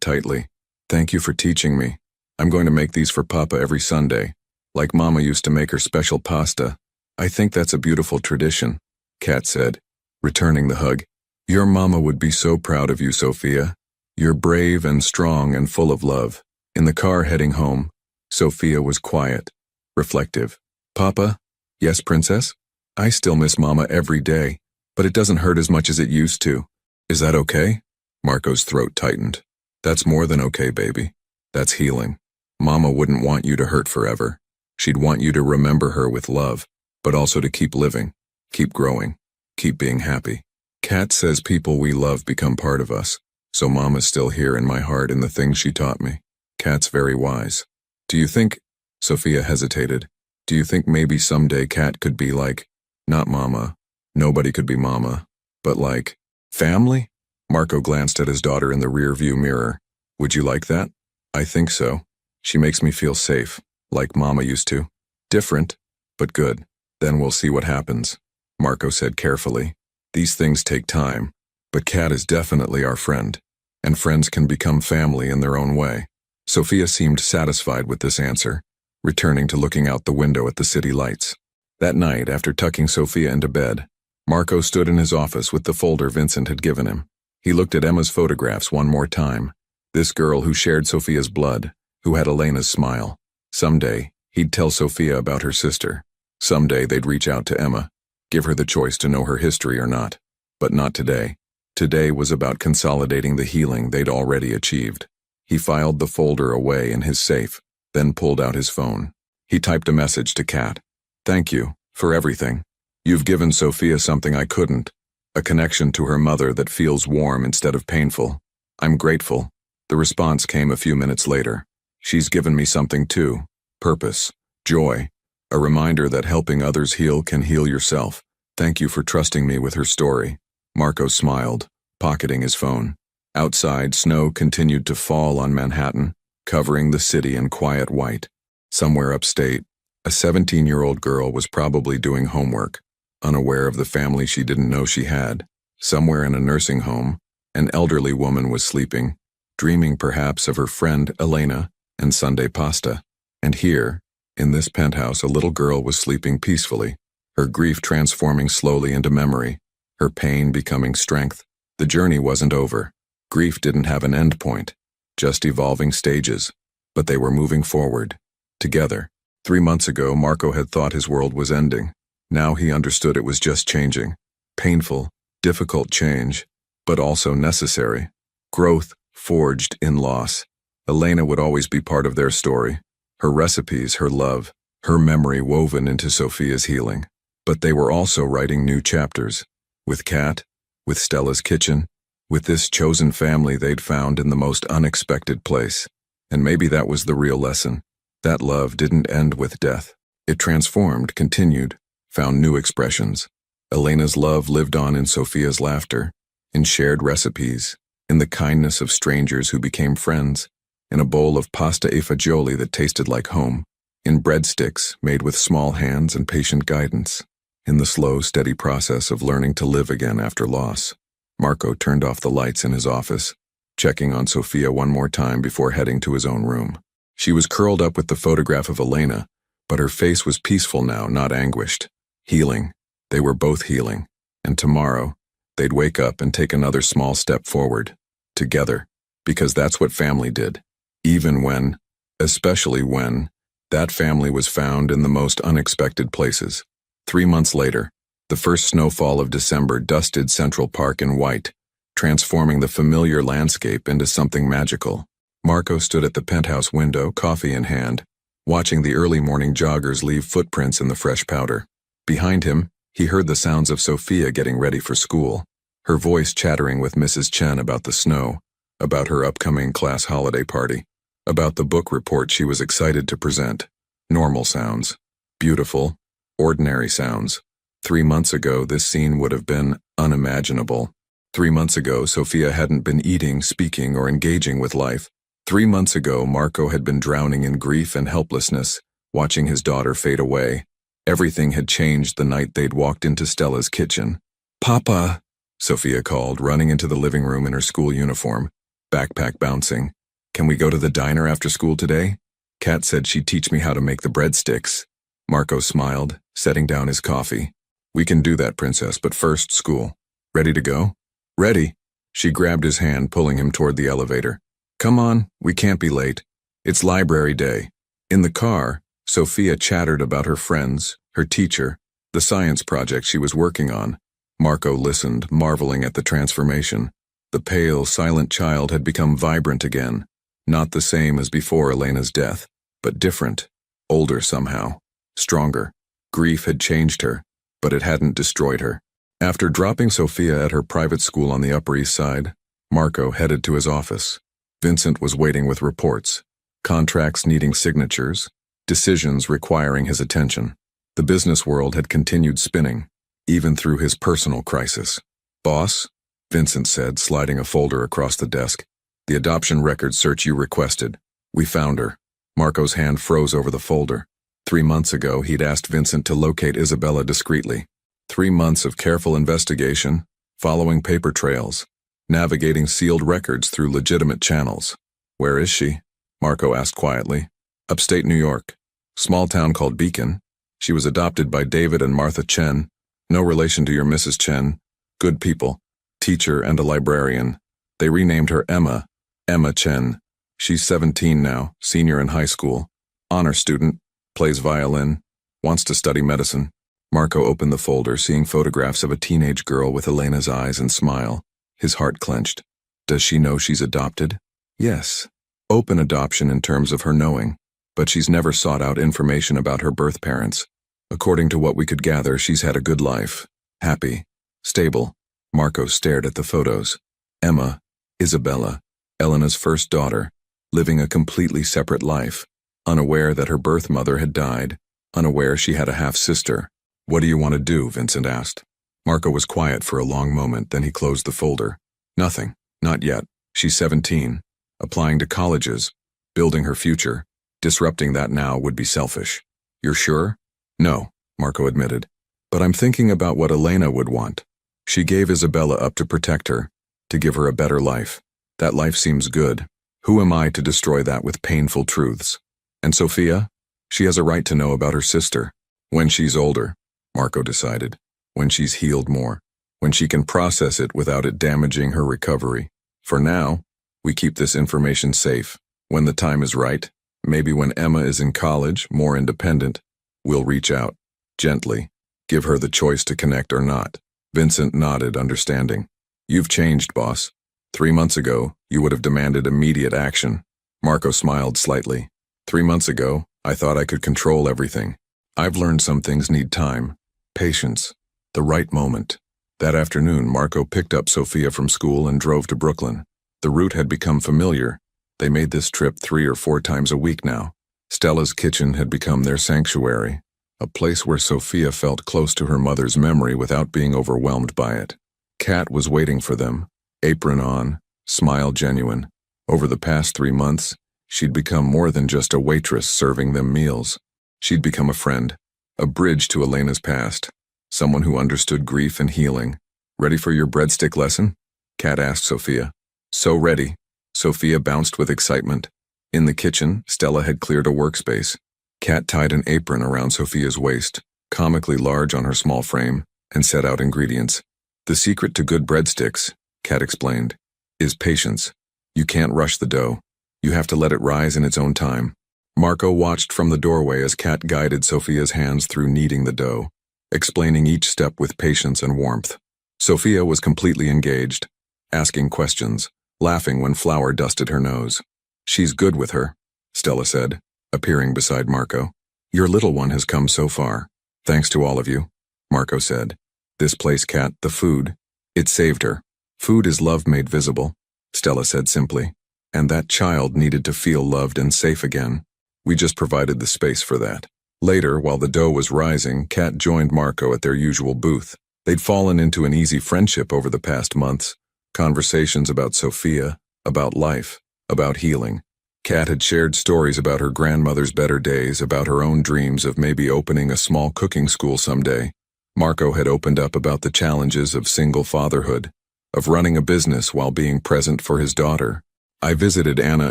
tightly. "Thank you for teaching me. I'm going to make these for Papa every Sunday, like Mama used to make her special pasta. I think that's a beautiful tradition," Kat said, returning the hug. "Your Mama would be so proud of you, Sophia. You're brave and strong and full of love." In the car heading home, Sophia was quiet, reflective. "Papa?" "Yes, Princess? I still miss Mama every day, but it doesn't hurt as much as it used to." "Is that okay?" Marco's throat tightened. "That's more than okay, baby. That's healing. Mama wouldn't want you to hurt forever. She'd want you to remember her with love, but also to keep living, keep growing, keep being happy." Kat says people we love become part of us, so Mama's still here in my heart in the things she taught me. Kat's very wise. "Do you think," Sophia hesitated, "do you think maybe someday Kat could be like, not Mama, nobody could be Mama, but like, family?" Marco glanced at his daughter in the rear-view mirror. "Would you like that?" "I think so. She makes me feel safe, like Mama used to. Different, but good. Then we'll see what happens," Marco said carefully. "These things take time, but Kat is definitely our friend, and friends can become family in their own way." Sophia seemed satisfied with this answer, returning to looking out the window at the city lights. That night, after tucking Sophia into bed, Marco stood in his office with the folder Vincent had given him. He looked at Emma's photographs one more time. This girl who shared Sophia's blood, who had Elena's smile. Someday, he'd tell Sophia about her sister. Someday they'd reach out to Emma, give her the choice to know her history or not. But not today. Today was about consolidating the healing they'd already achieved. He filed the folder away in his safe, then pulled out his phone. He typed a message to Kat. "Thank you, for everything. You've given Sophia something I couldn't. A connection to her mother that feels warm instead of painful. I'm grateful." The response came a few minutes later. "She's given me something too. Purpose. Joy. A reminder that helping others heal can heal yourself. Thank you for trusting me with her story." Marco smiled, pocketing his phone. Outside, snow continued to fall on Manhattan, covering the city in quiet white. Somewhere upstate, a 17-year-old girl was probably doing homework, unaware of the family she didn't know she had. Somewhere in a nursing home, an elderly woman was sleeping, dreaming perhaps of her friend Elena and Sunday pasta. And here, in this penthouse, a little girl was sleeping peacefully, her grief transforming slowly into memory, her pain becoming strength. The journey wasn't over. Grief didn't have an end point, just evolving stages, but they were moving forward, together. 3 months ago, Marco had thought his world was ending. Now he understood it was just changing. Painful, difficult change, but also necessary. Growth forged in loss. Elena would always be part of their story, her recipes, her love, her memory woven into Sophia's healing. But they were also writing new chapters, with Kat, with Stella's kitchen, with this chosen family they'd found in the most unexpected place. And maybe that was the real lesson. That love didn't end with death. It transformed, continued, found new expressions. Elena's love lived on in Sophia's laughter, in shared recipes, in the kindness of strangers who became friends, in a bowl of pasta e fagioli that tasted like home, in breadsticks made with small hands and patient guidance, in the slow, steady process of learning to live again after loss. Marco turned off the lights in his office, checking on Sophia one more time before heading to his own room. She was curled up with the photograph of Elena, but her face was peaceful now, not anguished. Healing. They were both healing. And tomorrow, they'd wake up and take another small step forward. Together. Because that's what family did. Even when, especially when, that family was found in the most unexpected places. 3 months later, the first snowfall of December dusted Central Park in white, transforming the familiar landscape into something magical. Marco stood at the penthouse window, coffee in hand, watching the early morning joggers leave footprints in the fresh powder. Behind him, he heard the sounds of Sophia getting ready for school, her voice chattering with Mrs. Chen about the snow, about her upcoming class holiday party, about the book report she was excited to present. Normal sounds. Beautiful, ordinary sounds. 3 months ago, this scene would have been unimaginable. 3 months ago, Sophia hadn't been eating, speaking, or engaging with life. 3 months ago, Marco had been drowning in grief and helplessness, watching his daughter fade away. Everything had changed the night they'd walked into Stella's kitchen. "Papa," Sophia called, running into the living room in her school uniform, backpack bouncing. "Can we go to the diner after school today? Kat said she'd teach me how to make the breadsticks." Marco smiled, setting down his coffee. "We can do that, Princess, but first, school. Ready to go?" "Ready." She grabbed his hand, pulling him toward the elevator. "Come on, we can't be late. It's library day." In the car, Sophia chattered about her friends, her teacher, the science project she was working on. Marco listened, marveling at the transformation. The pale, silent child had become vibrant again. Not the same as before Elena's death, but different, older somehow, stronger. Grief had changed her, but it hadn't destroyed her. After dropping Sophia at her private school on the Upper East Side, Marco headed to his office. Vincent was waiting with reports, contracts needing signatures, decisions requiring his attention. The business world had continued spinning, even through his personal crisis. "Boss," Vincent said, sliding a folder across the desk. "The adoption record search you requested. We found her." Marco's hand froze over the folder. 3 months ago, he'd asked Vincent to locate Isabella discreetly. 3 months of careful investigation, following paper trails, navigating sealed records through legitimate channels. "Where is she?" Marco asked quietly. "Upstate New York. Small town called Beacon. She was adopted by David and Martha Chen. No relation to your Mrs. Chen. Good people. Teacher and a librarian. They renamed her Emma. Emma Chen. She's 17 now, senior in high school. Honor student. Plays violin. Wants to study medicine." Marco opened the folder, seeing photographs of a teenage girl with Elena's eyes and smile. His heart clenched. "Does she know she's adopted?" "Yes. Open adoption in terms of her knowing. But she's never sought out information about her birth parents. According to what we could gather, she's had a good life. Happy. Stable." Marco stared at the photos. Emma, Isabella, Elena's first daughter, living a completely separate life, unaware that her birth mother had died, unaware she had a half-sister. "What do you want to do?" Vincent asked. Marco was quiet for a long moment, then he closed the folder. "Nothing. Not yet. She's 17. Applying to colleges. Building her future. Disrupting that now would be selfish." "You're sure?" "No," Marco admitted. "But I'm thinking about what Elena would want. She gave Isabella up to protect her, to give her a better life. That life seems good. Who am I to destroy that with painful truths? And Sophia? She has a right to know about her sister. When she's older," Marco decided. "When she's healed more. When she can process it without it damaging her recovery. For now, we keep this information safe. When the time is right, maybe when Emma is in college, more independent, we'll reach out. Gently. Give her the choice to connect or not." Vincent nodded, understanding. "You've changed, boss. 3 months ago, you would have demanded immediate action. Marco smiled slightly. 3 months ago, I thought I could control everything. I've learned some things need time, patience, the right moment. That afternoon, Marco picked up Sophia from school and drove to Brooklyn. The route had become familiar. They made this trip 3 or 4 times a week now. Stella's kitchen had become their sanctuary, a place where Sophia felt close to her mother's memory without being overwhelmed by it. Kat was waiting for them, apron on, smile genuine. Over the past 3 months, she'd become more than just a waitress serving them meals. She'd become a friend, a bridge to Elena's past, someone who understood grief and healing. Ready for your breadstick lesson? Kat asked Sophia. So ready. Sophia bounced with excitement. In the kitchen, Stella had cleared a workspace. Kat tied an apron around Sophia's waist, comically large on her small frame, and set out ingredients. The secret to good breadsticks, Kat explained, is patience. You can't rush the dough. You have to let it rise in its own time. Marco watched from the doorway as Kat guided Sophia's hands through kneading the dough, explaining each step with patience and warmth. Sophia was completely engaged, asking questions, laughing when flour dusted her nose. She's good with her, Stella said, appearing beside Marco. Your little one has come so far. Thanks to all of you, Marco said. This place, Kat, the food, it saved her. Food is love made visible, Stella said simply. And that child needed to feel loved and safe again. We just provided the space for that. Later, while the dough was rising, Kat joined Marco at their usual booth. They'd fallen into an easy friendship over the past months. Conversations about Sophia, about life, about healing. Kat had shared stories about her grandmother's better days, about her own dreams of maybe opening a small cooking school someday. Marco had opened up about the challenges of single fatherhood, of running a business while being present for his daughter. I visited Anna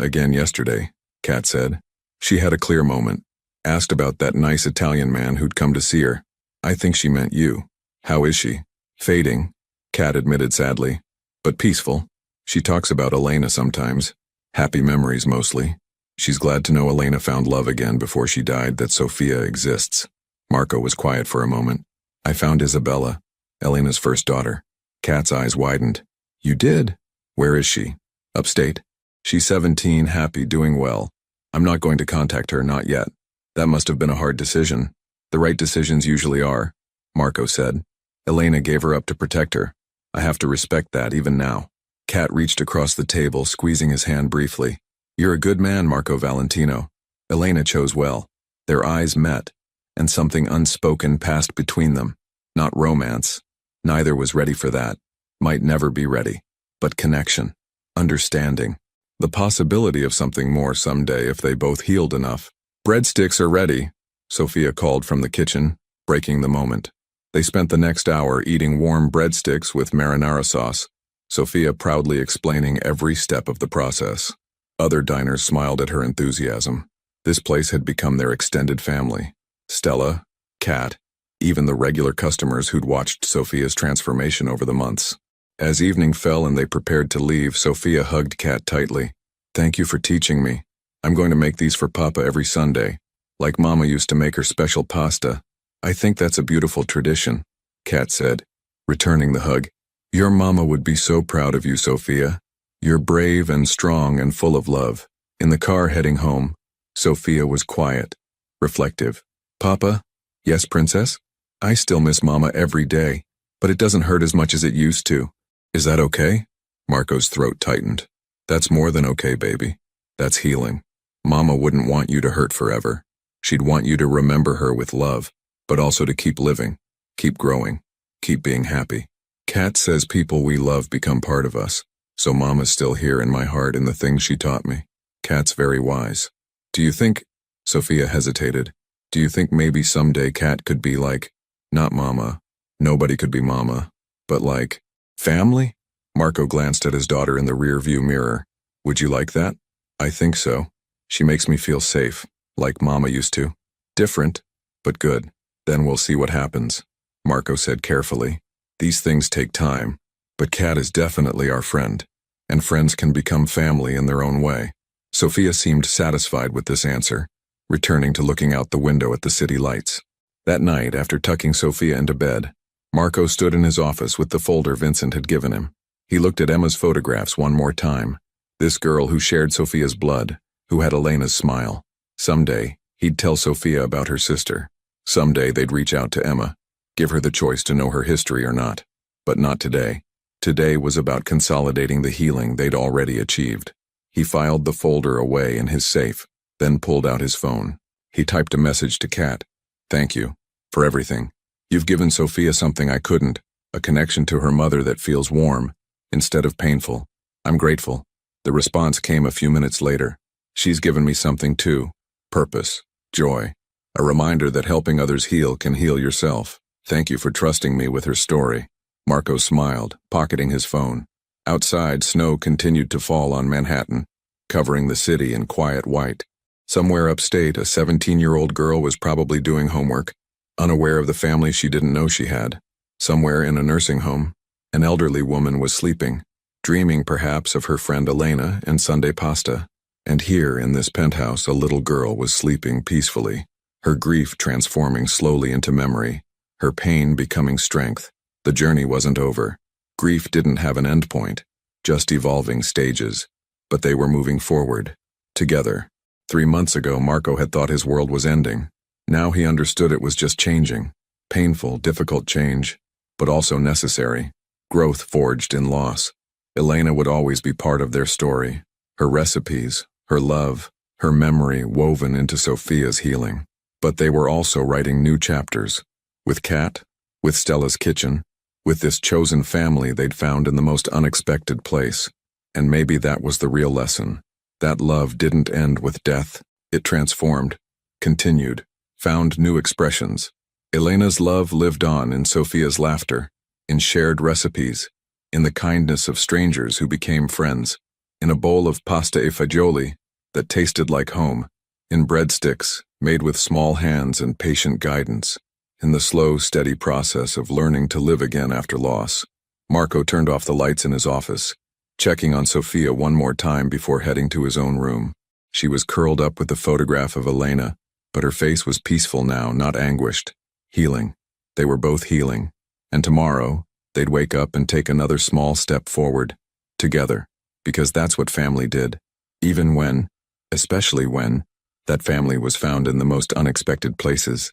again yesterday, Kat said. She had a clear moment, asked about that nice Italian man who'd come to see her. I think she meant you. How is she? Fading, Kat admitted sadly, but peaceful. She talks about Elena sometimes. Happy memories mostly. She's glad to know Elena found love again before she died, that Sophia exists. Marco was quiet for a moment. I found Isabella, Elena's first daughter. Kat's eyes widened. You did? Where is she? Upstate. She's 17, happy, doing well. I'm not going to contact her, not yet. That must have been a hard decision. The right decisions usually are, Marco said. Elena gave her up to protect her. I have to respect that even now. Kat reached across the table, squeezing his hand briefly. You're a good man, Marco Valentino. Elena chose well. Their eyes met, and something unspoken passed between them. Not romance. Neither was ready for that. Might never be ready. But connection. Understanding. The possibility of something more someday if they both healed enough. Breadsticks are ready, Sophia called from the kitchen, breaking the moment. They spent the next hour eating warm breadsticks with marinara sauce, Sophia proudly explaining every step of the process. Other diners smiled at her enthusiasm. This place had become their extended family. Stella, Kat, even the regular customers who'd watched Sophia's transformation over the months. As evening fell and they prepared to leave, Sophia hugged Kat tightly. Thank you for teaching me. I'm going to make these for Papa every Sunday, like Mama used to make her special pasta. I think that's a beautiful tradition, Kat said, returning the hug. Your Mama would be so proud of you, Sophia. You're brave and strong and full of love. In the car heading home, Sophia was quiet, reflective. Papa? Yes, Princess? I still miss Mama every day, but it doesn't hurt as much as it used to. Is that okay? Marco's throat tightened. That's more than okay, baby. That's healing. Mama wouldn't want you to hurt forever. She'd want you to remember her with love, but also to keep living, keep growing, keep being happy. Kat says people we love become part of us, so Mama's still here in my heart in the things she taught me. Kat's very wise. Do you think, Sophia hesitated, do you think maybe someday Kat could be like, not Mama, nobody could be Mama, but like, family? Marco glanced at his daughter in the rear-view mirror. Would you like that? I think so. She makes me feel safe, like Mama used to. Different, but good. Then we'll see what happens, Marco said carefully. These things take time, but Kat is definitely our friend, and friends can become family in their own way. Sophia seemed satisfied with this answer, returning to looking out the window at the city lights. That night, after tucking Sophia into bed, Marco stood in his office with the folder Vincent had given him. He looked at Emma's photographs one more time. This girl who shared Sophia's blood, who had Elena's smile. Someday, he'd tell Sophia about her sister. Someday they'd reach out to Emma, give her the choice to know her history or not. But not today. Today was about consolidating the healing they'd already achieved. He filed the folder away in his safe, then pulled out his phone. He typed a message to Kat. "Thank you for everything. You've given Sophia something I couldn't, a connection to her mother that feels warm, instead of painful. I'm grateful." The response came a few minutes later. "She's given me something too. Purpose, joy, a reminder that helping others heal can heal yourself. Thank you for trusting me with her story." Marco smiled, pocketing his phone. Outside, snow continued to fall on Manhattan, covering the city in quiet white. Somewhere upstate, a 17-year-old girl was probably doing homework, unaware of the family she didn't know she had. Somewhere in a nursing home, an elderly woman was sleeping, dreaming perhaps of her friend Elena and Sunday pasta. And here, in this penthouse, a little girl was sleeping peacefully, her grief transforming slowly into memory, her pain becoming strength. The journey wasn't over. Grief didn't have an endpoint, just evolving stages. But they were moving forward, together. 3 months ago, Marco had thought his world was ending. Now he understood it was just changing. Painful, difficult change, but also necessary. Growth forged in loss. Elena would always be part of their story. Her recipes, her love, her memory woven into Sophia's healing. But they were also writing new chapters. With Kat, with Stella's kitchen, with this chosen family they'd found in the most unexpected place. And maybe that was the real lesson. That love didn't end with death. It transformed, continued, found new expressions. Elena's love lived on in Sophia's laughter, in shared recipes, in the kindness of strangers who became friends, in a bowl of pasta e fagioli that tasted like home, in breadsticks made with small hands and patient guidance, in the slow, steady process of learning to live again after loss. Marco turned off the lights in his office, checking on Sophia one more time before heading to his own room. She was curled up with the photograph of Elena, but her face was peaceful now, not anguished. Healing. They were both healing. And tomorrow, they'd wake up and take another small step forward, together, because that's what family did. Even when, especially when, that family was found in the most unexpected places.